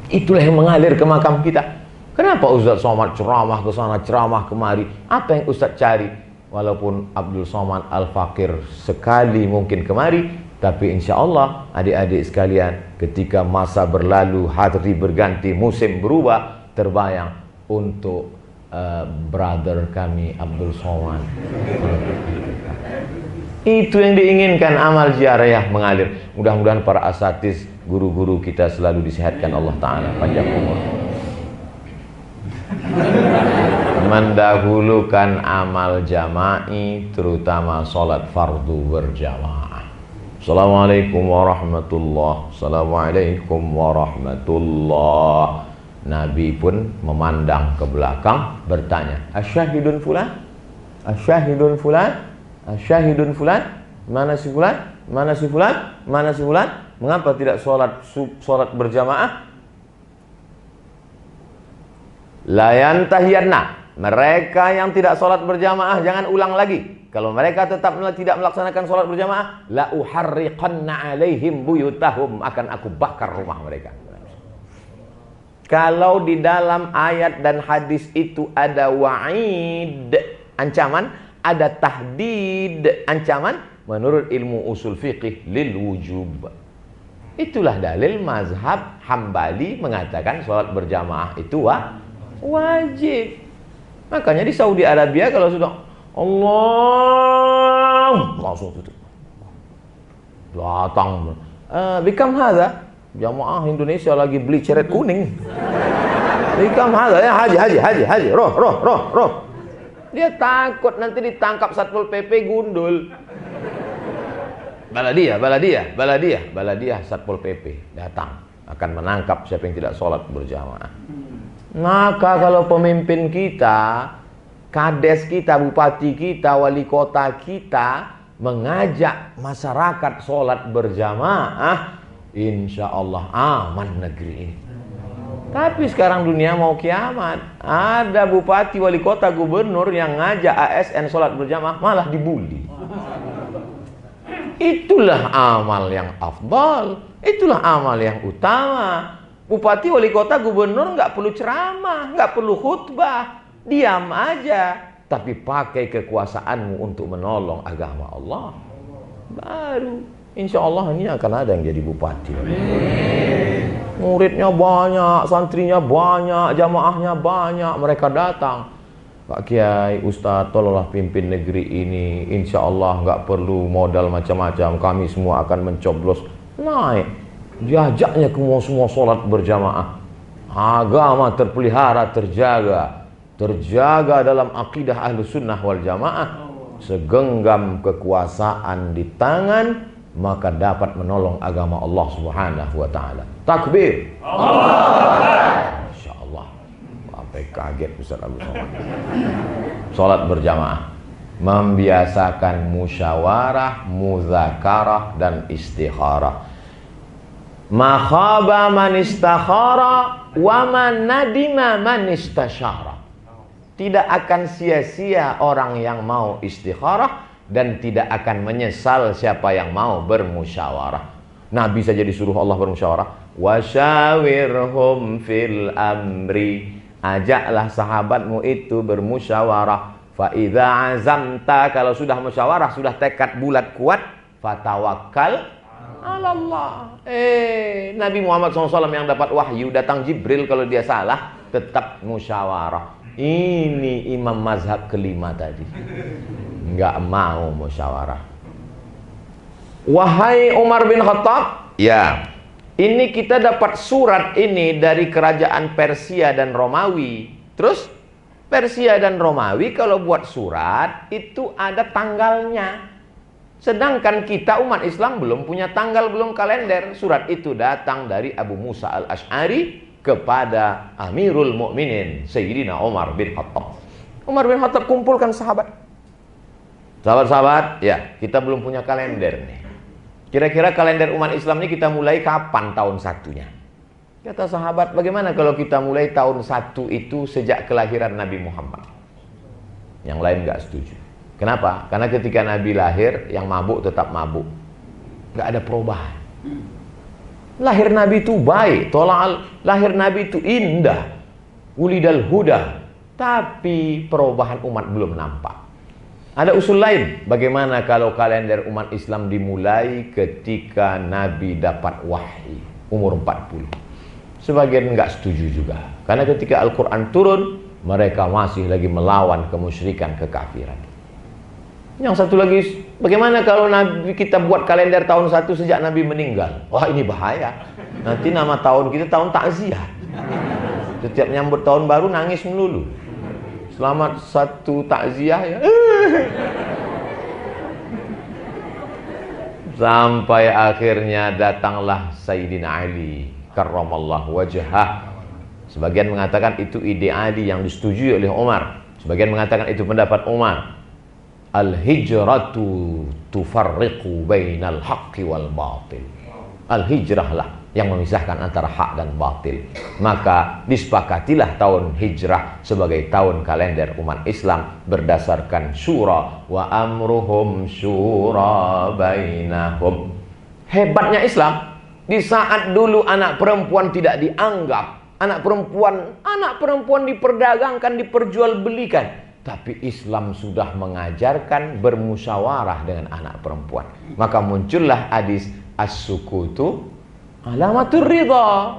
Itulah yang mengalir ke makam kita. Kenapa Ustaz Somad ceramah ke sana, ceramah kemari? Apa yang Ustaz cari? Walaupun Abdul Somad Al-Fakir sekali mungkin kemari, tapi insya Allah adik-adik sekalian, ketika masa berlalu, hari berganti, musim berubah, terbayang untuk brother kami Abdul Somad. Itu yang diinginkan, amal jariah mengalir. Mudah-mudahan para asatiz, guru-guru kita selalu disehatkan Allah Ta'ala, panjang umur. Mendahulukan amal jama'i, terutama sholat fardu berjamaah. Assalamualaikum warahmatullahi wabarakatuh. Assalamualaikum warahmatullahi. Nabi pun memandang ke belakang, bertanya, asyahidun fulan? Asyahidun fulan? Asyahidun fulan? Mana si fulan? Mana si fulan? Mana si fulan? Mengapa tidak sholat berjamaah? Layan tahiyanna. Mereka yang tidak sholat berjamaah jangan ulang lagi. Kalau mereka tetap tidak melaksanakan sholat berjamaah, la uharriqanna alaihim buyutahum, akan aku bakar rumah mereka. Kalau di dalam ayat dan hadis itu ada wa'id, ancaman, ada tahdid, ancaman, menurut ilmu usul fiqih lil wujub. Itulah dalil mazhab Hambali mengatakan sholat berjamaah itu wajib. Makanya di Saudi Arabia kalau sudah Allah langsung tutup. Datang. Bikam hadza? Jamaah Indonesia lagi beli ceret kuning. Bikam hadza ya haji. Roh. Dia takut nanti ditangkap Satpol PP gundul. Baladiah Satpol PP datang akan menangkap siapa yang tidak sholat berjamaah. Maka kalau pemimpin kita, kades kita, bupati kita, wali kota kita mengajak masyarakat sholat berjamaah, insya Allah aman negeri ini. Tapi sekarang dunia mau kiamat. Ada bupati, wali kota, gubernur yang ngajak ASN sholat berjamaah malah dibully. Itulah amal yang afdal. Itulah amal yang utama. Bupati, wali kota, gubernur nggak perlu ceramah, nggak perlu khutbah. Diam aja. Tapi pakai kekuasaanmu untuk menolong agama Allah. Baru insya Allah ini akan ada yang jadi bupati. Muridnya banyak, santrinya banyak, jamaahnya banyak, mereka datang. Pak Kiai, Ustadz, tolonglah pimpin negeri ini. Insya Allah nggak perlu modal macam-macam. Kami semua akan mencoblos naik. Diajaknya ke semua sholat berjamaah. Agama terpelihara, terjaga dalam akidah Ahlus Sunnah wal Jamaah. Segenggam kekuasaan di tangan, maka dapat menolong agama Allah Subhanahu wa taala. Takbir. Allah. Masya Allah. Sampai kaget Ustaz Abu Somad. Salat berjamaah membiasakan musyawarah, muzakarah dan istikharah. Ma khaba man istakhara wa man nadima man istasyara. Tidak akan sia-sia orang yang mau istikharah dan tidak akan menyesal siapa yang mau bermusyawarah. Nabi saja disuruh Allah bermusyawarah. Wasyawirhum fil amri. Ajaklah sahabatmu itu bermusyawarah. Fa idza azamta, kalau sudah musyawarah, sudah tekad bulat kuat, fatawakkal 'ala Allah. Nabi Muhammad SAW yang dapat wahyu, datang Jibril kalau dia salah, tetap musyawarah. Ini imam mazhab kelima tadi, nggak mau musyawarah. Wahai Umar bin Khattab, ya, ini kita dapat surat ini dari kerajaan Persia dan Romawi. Terus Persia dan Romawi kalau buat surat itu ada tanggalnya. Sedangkan kita umat Islam belum punya tanggal, belum kalender. Surat itu datang dari Abu Musa al-Ash'ari kepada Amirul Mukminin Sayyidina Umar bin Khattab. Umar bin Khattab kumpulkan sahabat. Sahabat-sahabat, ya, kita belum punya kalender nih. Kira-kira kalender umat Islam ini kita mulai kapan tahun satunya? Kata sahabat, bagaimana kalau kita mulai tahun 1 itu sejak kelahiran Nabi Muhammad? Yang lain nggak setuju. Kenapa? Karena ketika Nabi lahir, yang mabuk tetap mabuk. Nggak ada perubahan. Lahir Nabi itu baik, lahir Nabi itu indah, ulidal huda, tapi perubahan umat belum nampak. Ada usul lain, bagaimana kalau kalender umat Islam dimulai ketika Nabi dapat wahyi, umur 40. Sebagian enggak setuju juga, karena ketika Al-Quran turun, mereka masih lagi melawan kemusyrikan, kekafiran. Yang satu lagi, bagaimana kalau Nabi kita buat kalender tahun 1 sejak Nabi meninggal? Wah, ini bahaya. Nanti nama tahun kita tahun takziah. Setiap nyambut tahun baru nangis melulu. Selamat satu takziah ya. Sampai akhirnya datanglah Sayyidina Ali karramallahu wajhah. Sebagian mengatakan itu ide Ali yang disetujui oleh Umar. Sebagian mengatakan itu pendapat Umar. Al-hijratu tufarriqu bainal haqqi wal batil. Al-hijrahlah yang memisahkan antara hak dan batil. Maka disepakatilah tahun hijrah sebagai tahun kalender umat Islam berdasarkan syura wa amruhum syura bainahum. Hebatnya Islam, di saat dulu anak perempuan tidak dianggap, anak perempuan diperdagangkan, diperjualbelikan. Tapi Islam sudah mengajarkan bermusyawarah dengan anak perempuan. Maka muncullah hadis as-sukutu alamatur ridha.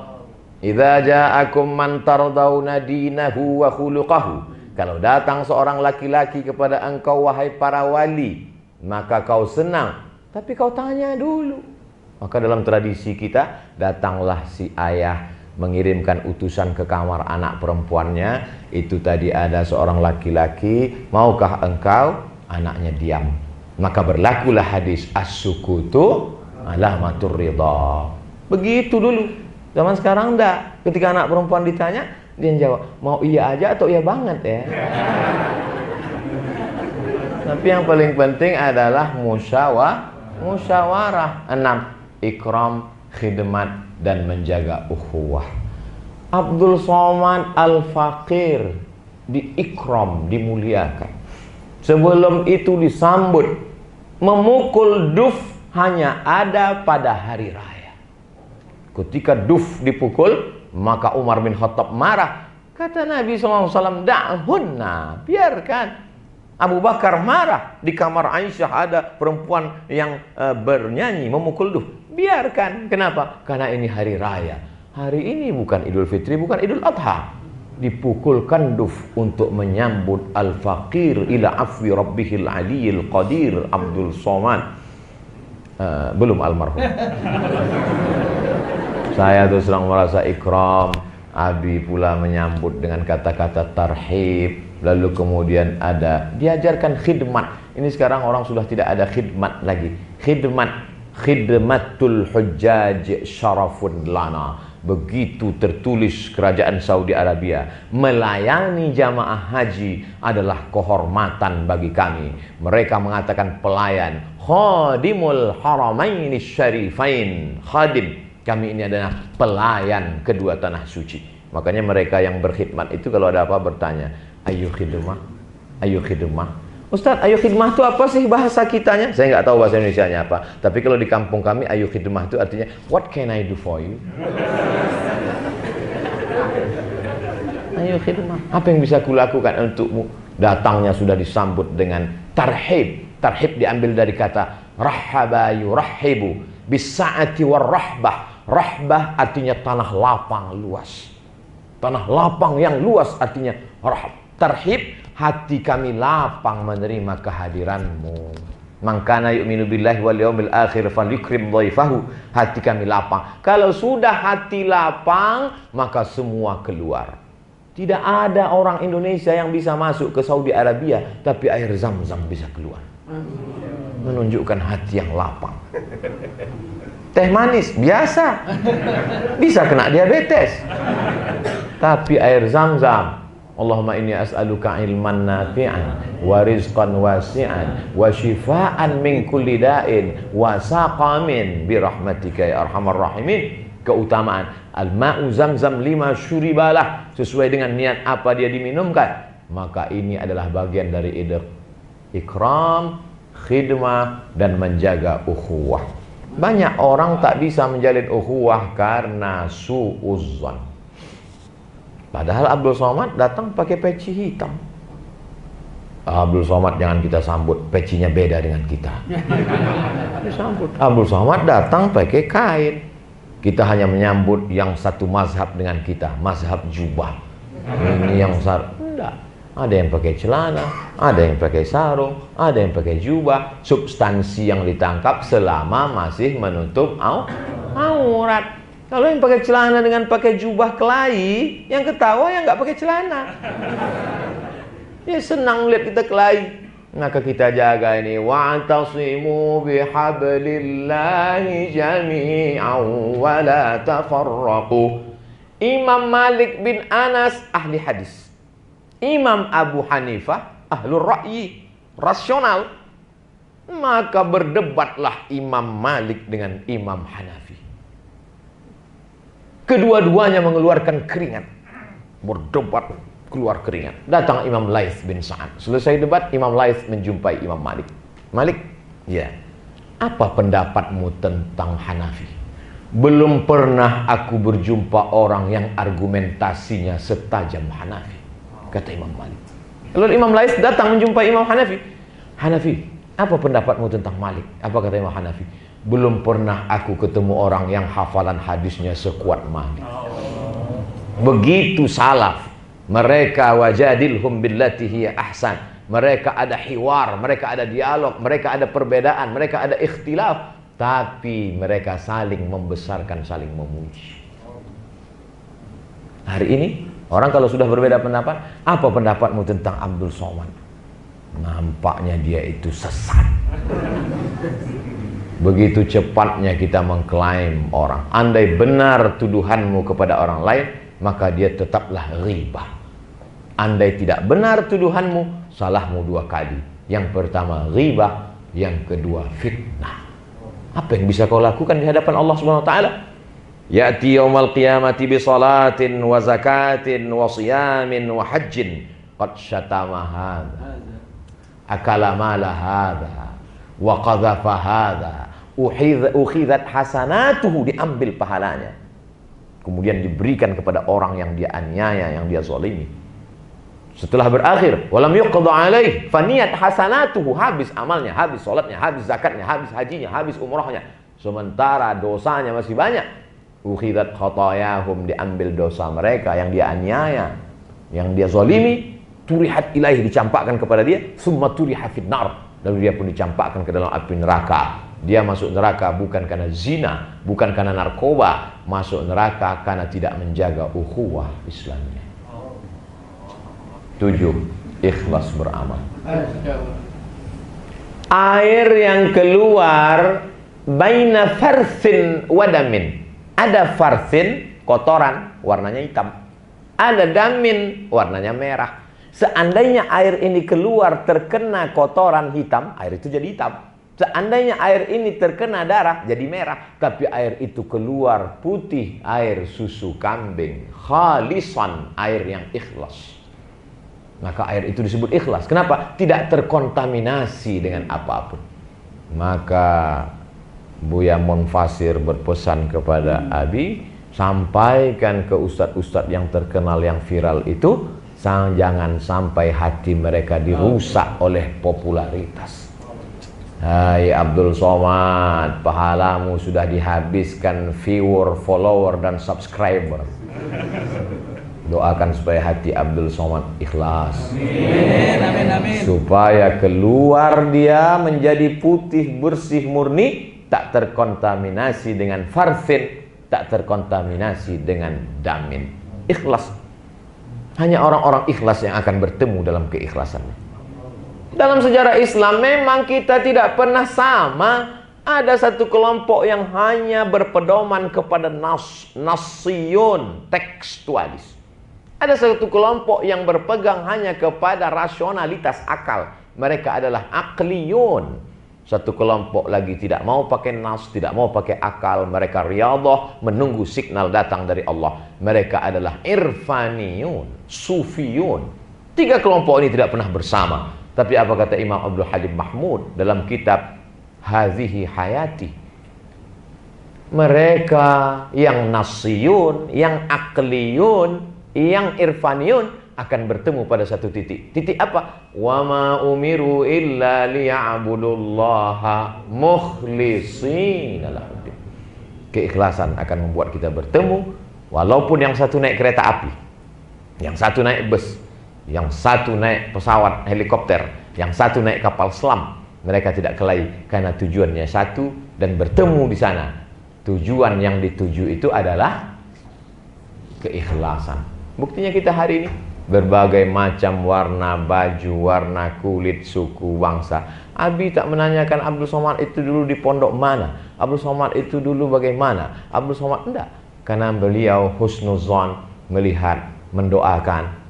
Idza ja'akum man tardawna dinahu wa khuluquhu. Kalau datang seorang laki-laki kepada engkau wahai para wali, maka kau senang, tapi kau tanya dulu. Maka dalam tradisi kita, datanglah si ayah mengirimkan utusan ke kamar anak perempuannya. Itu tadi ada seorang laki-laki, maukah engkau? Anaknya diam. Maka berlakulah hadis as-sukutu alamatur ridha. Begitu dulu. Zaman sekarang enggak. Ketika anak perempuan ditanya, dia jawab, mau iya aja atau iya banget ya. Tapi yang paling penting adalah musyawarah. 6. Ikram, khidmat, dan menjaga ukhuwah. Abdul Somad Al-Fakir diikram, dimuliakan. Sebelum itu disambut. Memukul duf hanya ada pada hari raya. Ketika duf dipukul, maka Umar bin Khattab marah. Kata Nabi SAW, da'hunna, biarkan. Abu Bakar marah. Di kamar Aisyah ada perempuan yang bernyanyi, memukul duf. Biarkan. Kenapa? Karena ini hari raya. Hari ini bukan Idul Fitri, bukan Idul Adha. Dipukulkan duf untuk menyambut Al-Faqir ila afwi rabbihil aliyil qadir Abdul Somad. Belum almarhum. Saya terus terang merasa ikram. Abi pula menyambut dengan kata-kata tarhib. Lalu kemudian ada diajarkan khidmat. Ini sekarang orang sudah tidak ada khidmat lagi. Khidmatul hujjaj syarafun lana. Begitu tertulis kerajaan Saudi Arabia. Melayani jamaah haji adalah kehormatan bagi kami. Mereka mengatakan pelayan. Khadimul haramaini syarifain. Khadim. Kami ini adalah pelayan kedua tanah suci. Makanya mereka yang berkhidmat itu kalau ada apa bertanya, ayo khidmah, ayo khidmah. Ustaz, ayo khidmah itu apa sih bahasa kitanya? Saya nggak tahu bahasa Indonesianya apa. Tapi kalau di kampung kami, ayo khidmah itu artinya, what can I do for you? Ayo khidmah. Apa yang bisa kulakukan untukmu? Datangnya sudah disambut dengan tarhib. Tarhib diambil dari kata rahaba yurahibu bisa'ati warrahbah. Rahbah artinya tanah lapang luas. Tanah lapang yang luas artinya rahab. Tarhib, hati kami lapang menerima kehadiranmu. Man kana yu'minu billahi wal yawmil akhir falyukrim dhaifahu. Hati kami lapang. Kalau sudah hati lapang, maka semua keluar. Tidak ada orang Indonesia yang bisa masuk ke Saudi Arabia tapi air Zam-Zam bisa keluar. Menunjukkan hati yang lapang. Teh manis biasa bisa kena diabetes, tapi air Zam-Zam, Allahumma inni as'aluka ilman nafi'an wa rizqan wasi'an wa shifaan min kulli da'in wa saqamin bi rahmatika ya arhamar rahimin. Keutamaan al-ma'u Zam-Zam lima syuribalah, sesuai dengan niat apa dia diminumkan. Maka ini adalah bagian dari ikram, khidmah, dan menjaga ukhuwah. Banyak orang tak bisa menjalin ukhuwah karena su'uzzan. Padahal Abdul Somad datang pakai peci hitam. Abdul Somad jangan kita sambut, pecinya beda dengan kita. Disambut. Abdul Somad datang pakai kain. Kita hanya menyambut yang satu mazhab dengan kita, mazhab jubah. Ini yang enggak. Ada yang pakai celana, ada yang pakai sarung, ada yang pakai jubah. Substansi yang ditangkap selama masih menutup aurat. Kalau yang pakai celana dengan pakai jubah kelahi, yang ketawa yang nggak pakai celana. Dia senang lihat kita kelahi. Maka kita jaga ini. Wa'tasimu bihablillahi jami'an wa la tafarraqu. Imam Malik bin Anas ahli hadis. Imam Abu Hanifah ahlul ra'yi, rasional. Maka berdebatlah Imam Malik dengan Imam Hanafi. Kedua-duanya mengeluarkan keringat. Berdebat, keluar keringat. Datang Imam Laits bin Sa'ad. Selesai debat, Imam Laits menjumpai Imam Malik. Malik, ya, apa pendapatmu tentang Hanafi? Belum pernah aku berjumpa orang yang argumentasinya setajam Hanafi, kata Imam Malik. Lalu Imam Laits datang menjumpai Imam Hanafi. Hanafi, apa pendapatmu tentang Malik? Apa kata Imam Hanafi? Belum pernah aku ketemu orang yang hafalan hadisnya sekuat Malik. Begitu salaf. Mereka wajadilhum billati hiya ahsan. Mereka ada hiwar, mereka ada dialog, mereka ada perbedaan, mereka ada ikhtilaf, tapi mereka saling membesarkan, saling memuji. Hari ini orang kalau sudah berbeda pendapat, apa pendapatmu tentang Abdul Somad? Nampaknya dia itu sesat. Begitu cepatnya kita mengklaim orang. Andai benar tuduhanmu kepada orang lain, maka dia tetaplah ghibah. Andai tidak benar tuduhanmu, salahmu dua kali. Yang pertama ghibah, yang kedua fitnah. Apa yang bisa kau lakukan di hadapan Allah Subhanahu wa taala? Ya'ti yaumal qiyamati bi salatin wa zakatin wa siyamin wa hajjin qad syatama hadha akala mala hadha wa qadhafa hadha ukhidat hasanatuhu, diambil pahalanya kemudian diberikan kepada orang yang dia aniaya, yang dia zalimi. Setelah berakhir walam yuqda alaih, faniyat hasanatuhu, habis amalnya, habis salatnya, habis zakatnya, habis hajinya, habis umrahnya, sementara dosanya masih banyak. Ukhidat khatayahum, diambil dosa mereka yang dia aniaya, yang dia zalimi, turihat ilaihi, dicampakkan kepada dia, summa turiha finnar, lalu dia pun dicampakkan ke dalam api neraka. Dia masuk neraka bukan karena zina, bukan karena narkoba, masuk neraka karena tidak menjaga ukhuwah Islamnya. 7. Ikhlas beramal. Air yang keluar baina farsin wadamin. Ada farsin, kotoran, warnanya hitam. Ada damin, warnanya merah. Seandainya air ini keluar terkena kotoran hitam, air itu jadi hitam. Seandainya air ini terkena darah, jadi merah. Tapi air itu keluar putih, air susu kambing, khalisan, air yang ikhlas, maka air itu disebut ikhlas. Kenapa? Tidak terkontaminasi dengan apapun. Maka Buya Monfasir berpesan kepada Abi, sampaikan ke ustadz-ustadz yang terkenal, yang viral itu, jangan sampai hati mereka dirusak oleh popularitas. Hai Abdul Somad, pahalamu sudah dihabiskan viewer, follower, dan subscriber. Doakan supaya hati Abdul Somad ikhlas. Amin, amin, amin. Supaya keluar dia menjadi putih, bersih, murni, tak terkontaminasi dengan farsin, tak terkontaminasi dengan damin. Ikhlas. Hanya orang-orang ikhlas yang akan bertemu dalam keikhlasannya. Dalam sejarah Islam memang kita tidak pernah sama. Ada satu kelompok yang hanya berpedoman kepada nasiyun, tekstualis. Ada satu kelompok yang berpegang hanya kepada rasionalitas akal. Mereka adalah akliyun. Satu kelompok lagi tidak mau pakai nas, tidak mau pakai akal. Mereka riyadhah, menunggu signal datang dari Allah. Mereka adalah irfaniyun, sufiyun. 3 kelompok ini tidak pernah bersama. Tapi apa kata Imam Abdul Halim Mahmud dalam kitab Hazihi Hayati? Mereka yang nasiyun, yang akliyun, yang irfaniyun akan bertemu pada satu titik. Titik apa? Wa ma umiru illa liya'budullaha mukhlishina lahuddin. Keikhlasan akan membuat kita bertemu, walaupun yang satu naik kereta api, yang satu naik bus, yang satu naik pesawat helikopter, yang satu naik kapal selam. Mereka tidak kelahi karena tujuannya satu dan bertemu di sana. Tujuan yang dituju itu adalah keikhlasan. Buktinya kita hari ini berbagai macam warna baju, warna kulit, suku, bangsa. Abi tak menanyakan Abdul Somad itu dulu di pondok mana, Abdul Somad itu dulu bagaimana. Abdul Somad enggak, karena beliau husnuzon, melihat, mendoakan.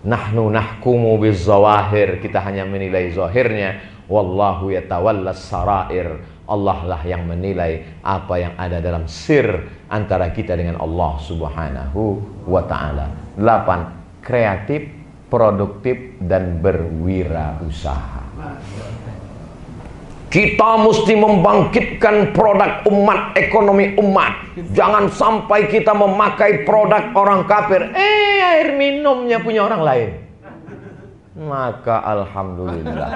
Nahnu nahkumu bizzawahir, kita hanya menilai zahirnya. Wallahu yatawallas sarair, Allah lah yang menilai apa yang ada dalam sir antara kita dengan Allah Subhanahu wa ta'ala. 8. Kreatif, produktif, dan berwirausaha. Kita mesti membangkitkan produk umat, ekonomi umat. Jangan sampai kita memakai produk orang kafir. Air minumnya punya orang lain. Maka alhamdulillah,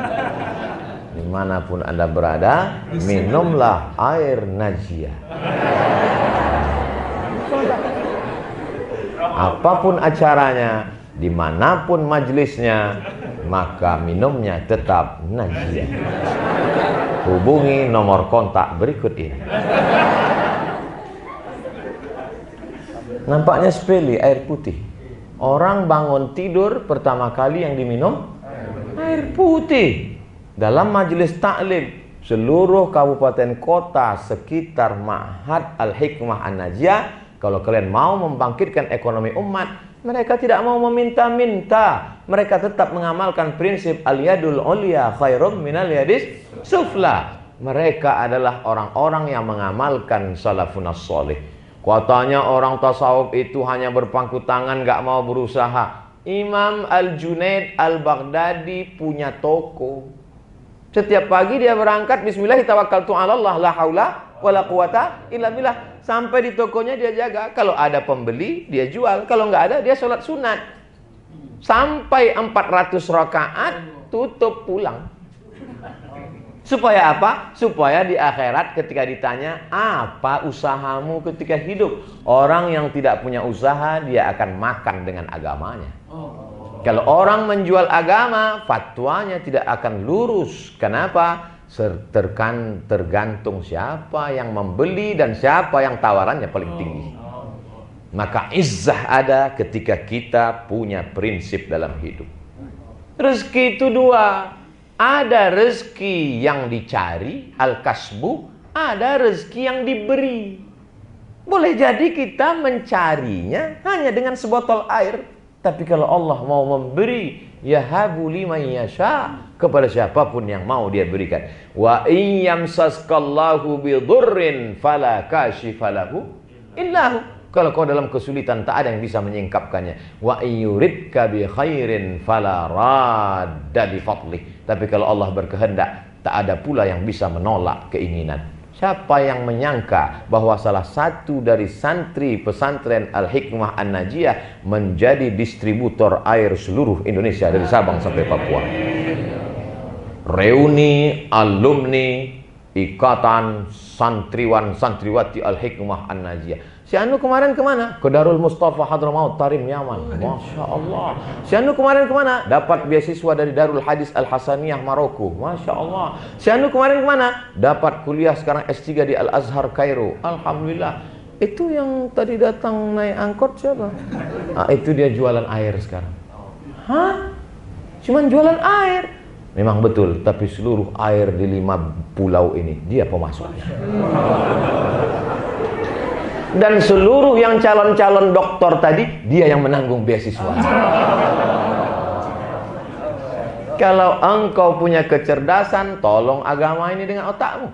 dimanapun Anda berada, minumlah air Najiyah. Apapun acaranya, dimanapun majelisnya, maka minumnya tetap Najiyah. Hubungi nomor kontak berikut ini. Nampaknya sepele, air putih. Orang bangun tidur pertama kali yang diminum air putih. Dalam majelis taklim seluruh kabupaten kota sekitar Ma'had Al-Hikmah An-Najiyah, kalau kalian mau membangkitkan ekonomi umat, mereka tidak mau meminta-minta. Mereka tetap mengamalkan prinsip al-yadul ulya khairum minal yadis sufla. Mereka adalah orang-orang yang mengamalkan salafun as-salih. Katanya orang tasawuf itu hanya berpangku tangan, nggak mau berusaha. Imam Al-Junaid Al-Baghdadi punya toko. Setiap pagi dia berangkat, Bismillah tawakkaltu 'ala Allah, la haula wala quwata illa billah. Sampai di tokonya dia jaga. Kalau ada pembeli, dia jual. Kalau nggak ada, dia sholat sunat. Sampai 400 rakaat, tutup pulang. Supaya apa? Supaya di akhirat ketika ditanya, apa usahamu ketika hidup? Orang yang tidak punya usaha, dia akan makan dengan agamanya. Kalau orang menjual agama, fatwanya tidak akan lurus. Kenapa? Tergantung siapa yang membeli dan siapa yang tawarannya paling tinggi. Maka izzah ada ketika kita punya prinsip dalam hidup. Rezeki itu dua. Ada rezeki yang dicari, al-kasbu, ada rezeki yang diberi. Boleh jadi kita mencarinya hanya dengan sebotol air. Tapi kalau Allah mau memberi, yahabu liman yasha, kepada siapapun yang mau dia berikan. Wa iyyamsaskallahu bidurrin fala kashifa lahu illahu. Kalau kau dalam kesulitan, tak ada yang bisa menyingkapkannya. Wa yuridka bi khairin fala radda li fadlih. Tapi kalau Allah berkehendak, tak ada pula yang bisa menolak keinginan. Siapa yang menyangka bahwa salah satu dari santri pesantren Al-Hikmah An-Najiyah menjadi distributor air seluruh Indonesia dari Sabang sampai Papua. Reuni alumni Ikatan Santriwan Santriwati Al-Hikmah An-Najiyah. Si Anu kemarin kemana? Ke Darul Mustafa Hadramaut Tarim Yaman. Masya Allah. Si Anu kemarin kemana? Dapat beasiswa dari Darul Hadis Al-Hasaniyah Maroko. Masya Allah. Si Anu kemarin kemana? Dapat kuliah sekarang S3 di Al-Azhar Kairo. Alhamdulillah. Itu yang tadi datang naik angkot siapa? Nah, itu dia jualan air sekarang. Hah? Cuman jualan air? Memang betul, tapi seluruh air di 5 pulau ini dia pemasoknya. Dan seluruh yang calon-calon doktor tadi, dia yang menanggung beasiswa. Kalau engkau punya kecerdasan, tolong agama ini dengan otakmu.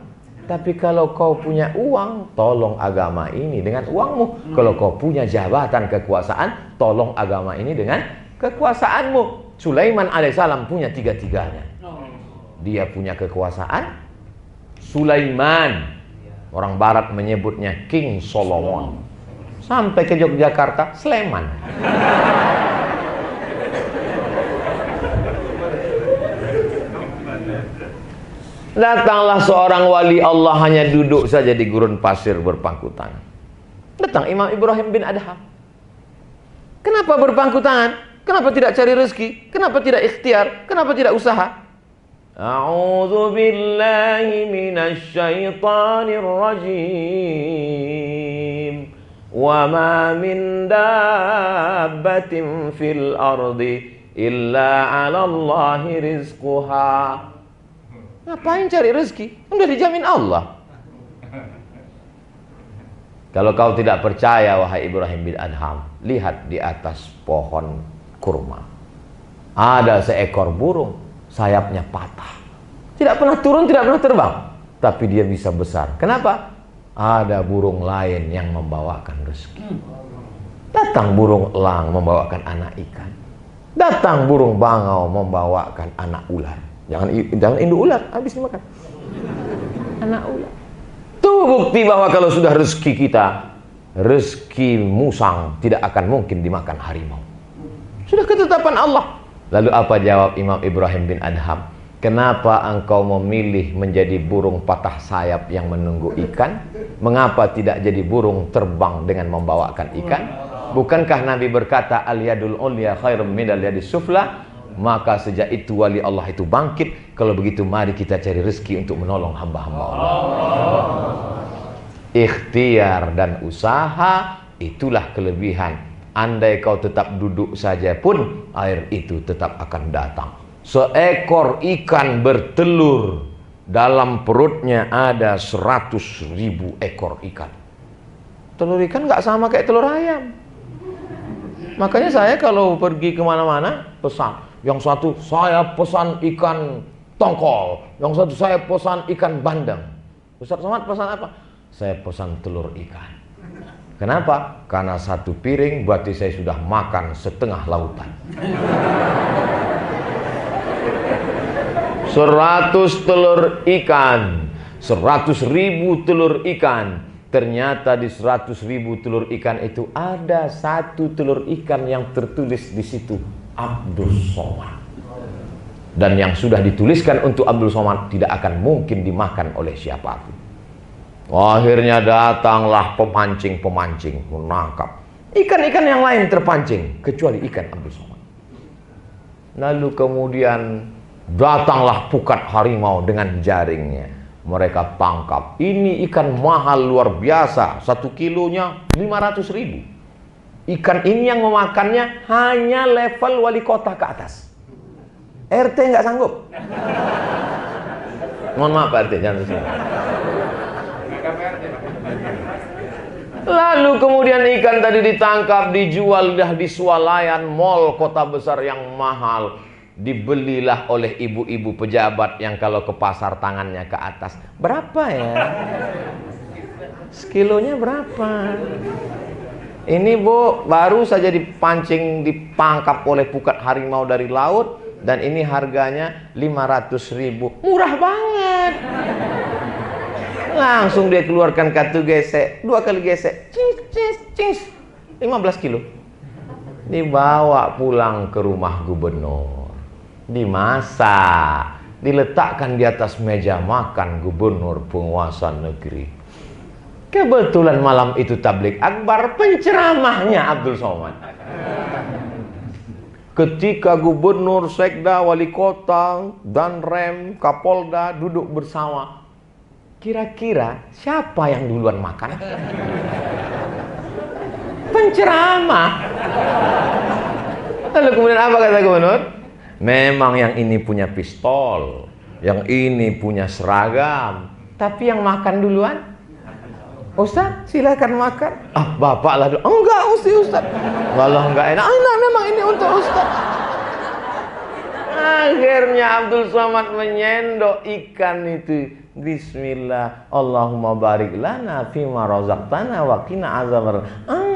Tapi kalau kau punya uang, tolong agama ini dengan uangmu. Kalau kau punya jabatan kekuasaan, tolong agama ini dengan kekuasaanmu. Sulaiman alaihissalam punya tiga-tiganya. Dia punya kekuasaan, Sulaiman. Orang barat menyebutnya King Solomon. Sampai ke Yogyakarta, Sleman. Datanglah seorang wali Allah hanya duduk saja di gurun pasir berpangku tangan. Datang Imam Ibrahim bin Adham. Kenapa berpangku tangan? Kenapa tidak cari rezeki? Kenapa tidak ikhtiar? Kenapa tidak usaha? A'udzu billahi minasy syaithanir rajim. Wa ma min dabbatin fil ardi illa 'ala Allahi rizquha. Ngapain cari rezeki? Udah dijamin Allah. Kalau kau tidak percaya wahai Ibrahim bin Adham, lihat di atas pohon kurma. Ada seekor burung, sayapnya patah. Tidak pernah turun, tidak pernah terbang. Tapi dia bisa besar. Kenapa? Ada burung lain yang membawakan rezeki. Datang burung elang membawakan anak ikan. Datang burung bangau membawakan anak ular. Jangan induk ular, habis dimakan. Anak ular. Itu bukti bahwa kalau sudah rezeki kita, rezeki musang tidak akan mungkin dimakan harimau. Sudah ketetapan Allah. Lalu apa jawab Imam Ibrahim bin Adham? Kenapa engkau memilih menjadi burung patah sayap yang menunggu ikan? Mengapa tidak jadi burung terbang dengan membawakan ikan? Bukankah Nabi berkata al-yadul ulya khairum minal yadis sufla? Maka sejak itu wali Allah itu bangkit. Kalau begitu mari kita cari rezeki untuk menolong hamba-hamba Allah. Ikhtiar dan usaha, itulah kelebihan. Andai kau tetap duduk saja pun, air itu tetap akan datang. Seekor ikan bertelur, dalam perutnya ada 100.000 ekor ikan. Telur ikan nggak sama kayak telur ayam. Makanya saya kalau pergi kemana-mana pesan. Yang satu saya pesan ikan tongkol, yang satu saya pesan ikan bandeng. Ustaz Somad pesan apa? Saya pesan telur ikan. Kenapa? Karena satu piring berarti saya sudah makan setengah lautan. 100 telur ikan, 100.000 telur ikan. Ternyata di 100.000 telur ikan itu ada satu telur ikan yang tertulis di situ Abdul Somad. Dan yang sudah dituliskan untuk Abdul Somad tidak akan mungkin dimakan oleh siapapun. Akhirnya datanglah pemancing-pemancing menangkap ikan-ikan yang lain terpancing kecuali ikan Abdul Somad. Lalu kemudian datanglah pukat harimau dengan jaringnya. Mereka tangkap. Ini ikan mahal luar biasa. 1 kilonya 500.000. Ikan ini yang memakannya hanya level wali kota ke atas. RT nggak sanggup. Mohon maaf Pak RT, jangan sini. Lalu kemudian ikan tadi ditangkap, dijual dah di swalayan mall kota besar yang mahal. Dibelilah oleh ibu-ibu pejabat yang kalau ke pasar tangannya ke atas. Berapa ya? Sekilonya berapa? Ini Bu, baru saja dipancing, dipangkap oleh pukat harimau dari laut. Dan ini harganya 500.000. Murah banget. Langsung dia keluarkan kartu gesek. 2 kali gesek. Cing, cing, cing. 15 kilo. Dibawa pulang ke rumah gubernur. Dimasak, diletakkan di atas meja makan gubernur penguasa negeri. Kebetulan malam itu tablik akbar, penceramahnya Abdul Somad. Ketika gubernur, sekda, wali kota, danrem, kapolda duduk bersama, kira-kira siapa yang duluan makan? Penceramah. Lalu kemudian apa kata gubernur? Memang yang ini punya pistol, yang ini punya seragam, tapi yang makan duluan, Ustaz, silakan makan. Ah, bapak lah dulu. Enggak, Ustaz. Walau enggak enak. Enak memang ini untuk Ustaz. Akhirnya Abdul Somad menyendok ikan itu. Bismillah, Allahumma barik lana fima razaqtana wa qina azabar.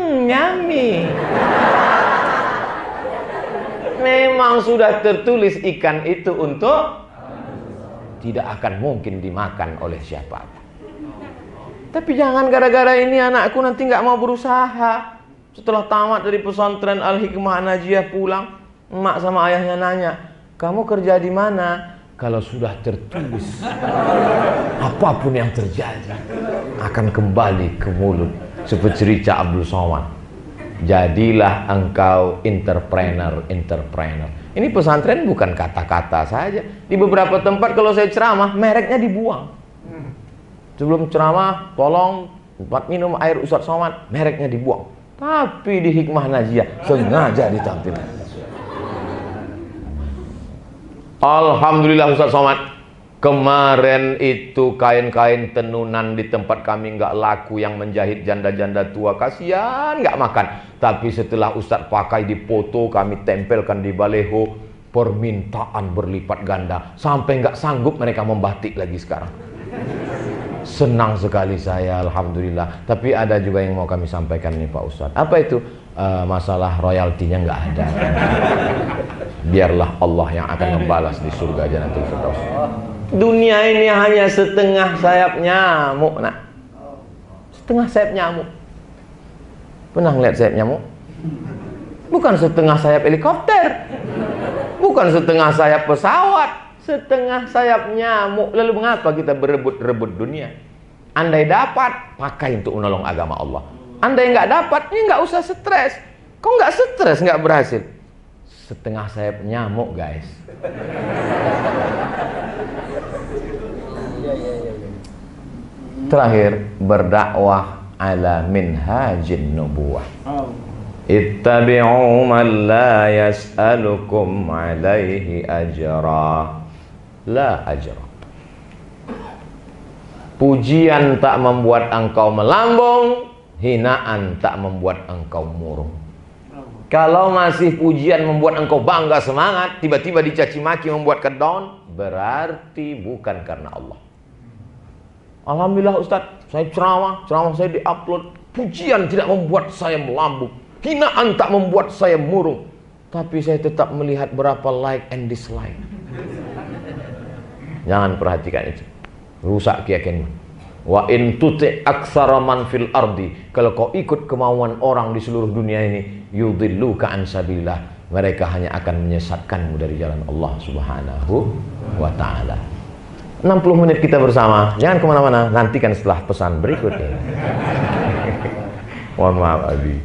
Yummy. Memang sudah tertulis ikan itu untuk tidak akan mungkin dimakan oleh siapapun. Tapi jangan gara-gara ini anakku nanti nggak mau berusaha. Setelah tamat dari pesantren Al-Hikmah Najiyah pulang, emak sama ayahnya nanya, kamu kerja di mana? Kalau sudah tertulis, apapun yang terjadi akan kembali ke mulut. Seperti cerita Abdul Somad. Jadilah engkau entrepreneur. Ini pesantren bukan kata-kata saja. Di beberapa tempat kalau saya ceramah, mereknya dibuang. Sebelum ceramah, tolong tempat minum air Ustaz Somad, mereknya dibuang. Tapi di Hikmah Najiyah sengaja ditampilkan. Alhamdulillah Ustaz Somad. Kemarin itu kain-kain tenunan di tempat kami nggak laku, yang menjahit janda-janda tua, kasihan nggak makan. Tapi setelah Ustadz pakai di foto, kami tempelkan di baleho, permintaan berlipat ganda, sampai nggak sanggup mereka membatik lagi sekarang. Senang sekali saya, alhamdulillah. Tapi ada juga yang mau kami sampaikan nih Pak Ustadz. Apa itu? Masalah royaltinya nggak ada. Biarlah Allah yang akan membalas di surga Jannatul Firdaus. Dunia ini hanya setengah sayap nyamuk, nak. Setengah sayap nyamuk. Pernah ngeliat sayap nyamuk? Bukan setengah sayap helikopter, bukan setengah sayap pesawat, setengah sayap nyamuk. Lalu mengapa kita berebut-rebut dunia? Andai dapat, pakai untuk menolong agama Allah. Andai nggak dapat, ini nggak usah stres. Kok nggak stres, nggak berhasil? Setengah sayap nyamuk, guys. Terakhir, berdakwah ala minhajin nubuwah. Ittabi'u man la yas'alukum alaihi ajra. La ajra. Pujian tak membuat engkau melambung, hinaan tak membuat engkau murung. Kalau masih pujian membuat engkau bangga, semangat, tiba-tiba dicaci maki membuat down, berarti bukan karena Allah. Alhamdulillah Ustadz, saya ceramah saya diupload pujian tidak membuat saya melambung, hinaan tak membuat saya murung, tapi saya tetap melihat berapa like and dislike. Jangan perhatikan itu, rusak keyakinan. Wa in tuti aktsara man fil ardi, kalau kau ikut kemauan orang di seluruh dunia ini, yudilluka an sabilillah, mereka hanya akan menyesatkanmu dari jalan Allah Subhanahu wa ta'ala. 60 menit kita bersama, jangan kemana-mana, nantikan setelah pesan berikutnya. Mohon maaf Abi,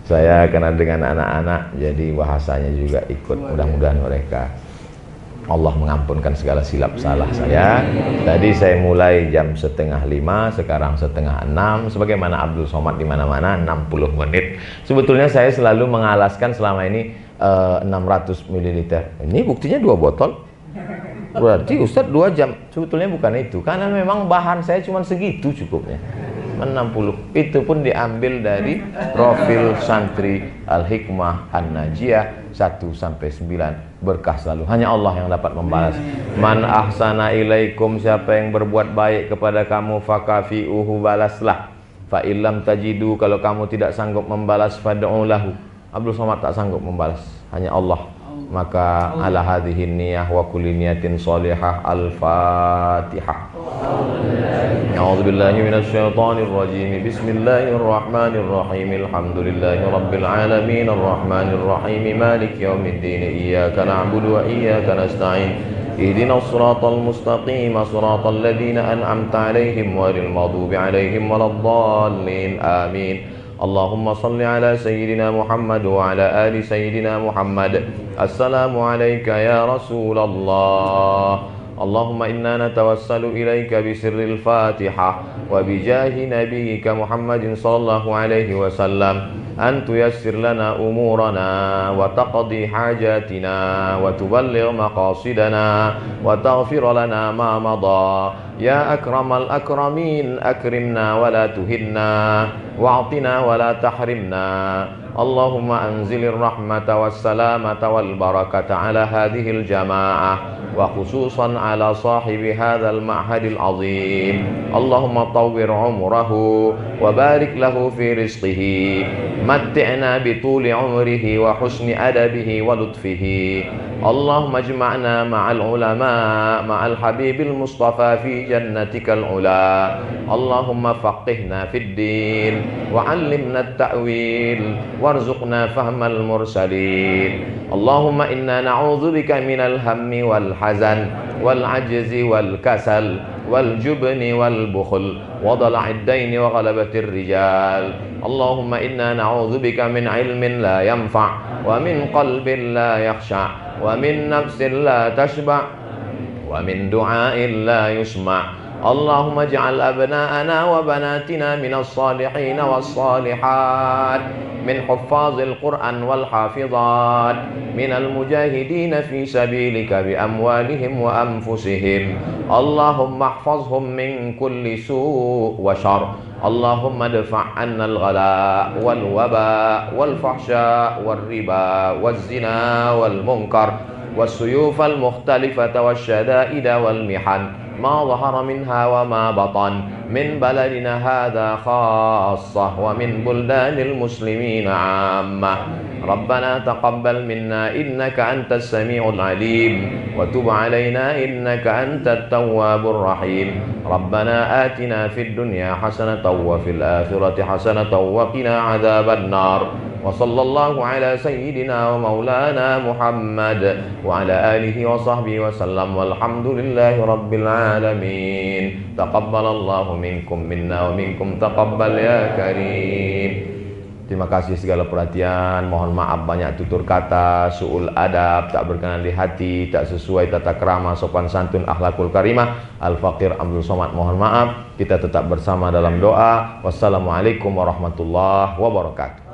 saya kenal dengan anak-anak, jadi bahasanya juga ikut. Mudah-mudahan mereka, Allah mengampunkan segala silap salah saya. Tadi saya mulai jam 4:30, sekarang 5:30. Sebagaimana Abdul Somad di mana-mana 60 menit. Sebetulnya saya selalu mengalaskan selama ini 600 ml. Ini buktinya 2 botol. Berarti Ustadz 2 jam. Sebetulnya bukan itu, karena memang bahan saya cuma segitu cukupnya. 60. Itu pun diambil dari profil santri Al-Hikmah An-Najiyah 1-9. Berkah selalu, hanya Allah yang dapat membalas. Man ahsana ilaikum, siapa yang berbuat baik kepada kamu, fakafi'uhu, balaslah. Fa illam tajidu, kalau kamu tidak sanggup membalas, fad'u lahu. Abdul Somad tak sanggup membalas, hanya Allah. Maka ala hadhihi niyah wa kulli niyatin shalihah. Al-Fatihah. A'udzubillahi minasyaitonir rajim. Bismillahirrahmanirrahim. Alhamdulillahi rabbil alamin arrahmanir rahim maliki yaumiddin. Iyyaka na'budu wa iyyaka nasta'in. Ihdinas siratal mustaqim, siratal ladzina an'amta 'alaihim ghairil maghdubi 'alaihim waladdallin. Amin. Allahumma salli ala sayyidina Muhammad wa ala ali sayyidina Muhammad. Assalamu alayka ya Rasulullah. Allahumma inna natawassalu ilayka bisirril Fatihah wa bijahi nabiyyika Muhammadin sallallahu alaihi wasallam an tuyassir lana umurana wa taqdi hajatina wa tuballigh maqasidana wa taghfir lana ma madha. Ya akramal akramin, akrimna wa la tuhinna, wa'atina wa la tahrimna. Allahumma anzilir rahmata was salamata wal barakata ala hadhil jama'ah wa khususan ala sahibi hadzal ma'hadil azim. Allahumma tawwir umrahu wa barik lahu fi rizqihi, matti'na bi tuli umrihi wa husni adabihi wa lutfihi. Allahumma ijma'na ma'al ulama ma'al habibil mustafa fi jannatikal ula. Allahumma faqihna fid din wa 'allimna at-ta'wil warzuqna fahmal mursalin. Allahumma inna na'udzubika minal hammi wal hazan wal ajzi wal kasal wal jubni wal bukhl wa dala'id daini wa ghalabatir rijal. Allahumma inna na'udzubika min ilmin la yanfa' wa min qalbin la yakhsha' wa min nafsin la tashba' wa min du'ain la yusma'. Allahumma ij'al abna'ana wa banatina minas salihin was salihat, min huffazil Qur'an wal hafizat, minal mujahidin fi sabilika bi amwalihim wa anfusihim. Allahumma ihfazhum min kulli su' wa syarr. Allahumma dfa' 'anna al-ghala wal waba wal fahsya wal riba wal zina wal munkar was suyuf al mukhtalifata wasyada'ida wal mihan ma zahara minha wa ma batan min baladina hadha khassah wa min buldanil muslimin 'ammah. Rabbana taqabbal minna innaka antas sami'ul alim wa tub 'alaina innaka antat tawwabur rahim. Rabbana atina fid dunya hasanatan wa fil akhirati hasanatan wa qina 'adzaban nar. Wa sallallahu ala sayyidina wa maulana Muhammad wa ala alihi wa sahbihi wa sallam walhamdulillahi rabbil alamin. Taqabbalallahu minkum minna wa minkum taqabbal ya karim. Terima kasih segala perhatian. Mohon maaf banyak tutur kata, su'ul adab, tak berkenan di hati, tak sesuai tata krama, sopan santun, akhlakul karimah. Al-Faqir Abdul Somad mohon maaf. Kita tetap bersama dalam doa. Wassalamualaikum warahmatullahi wabarakatuh.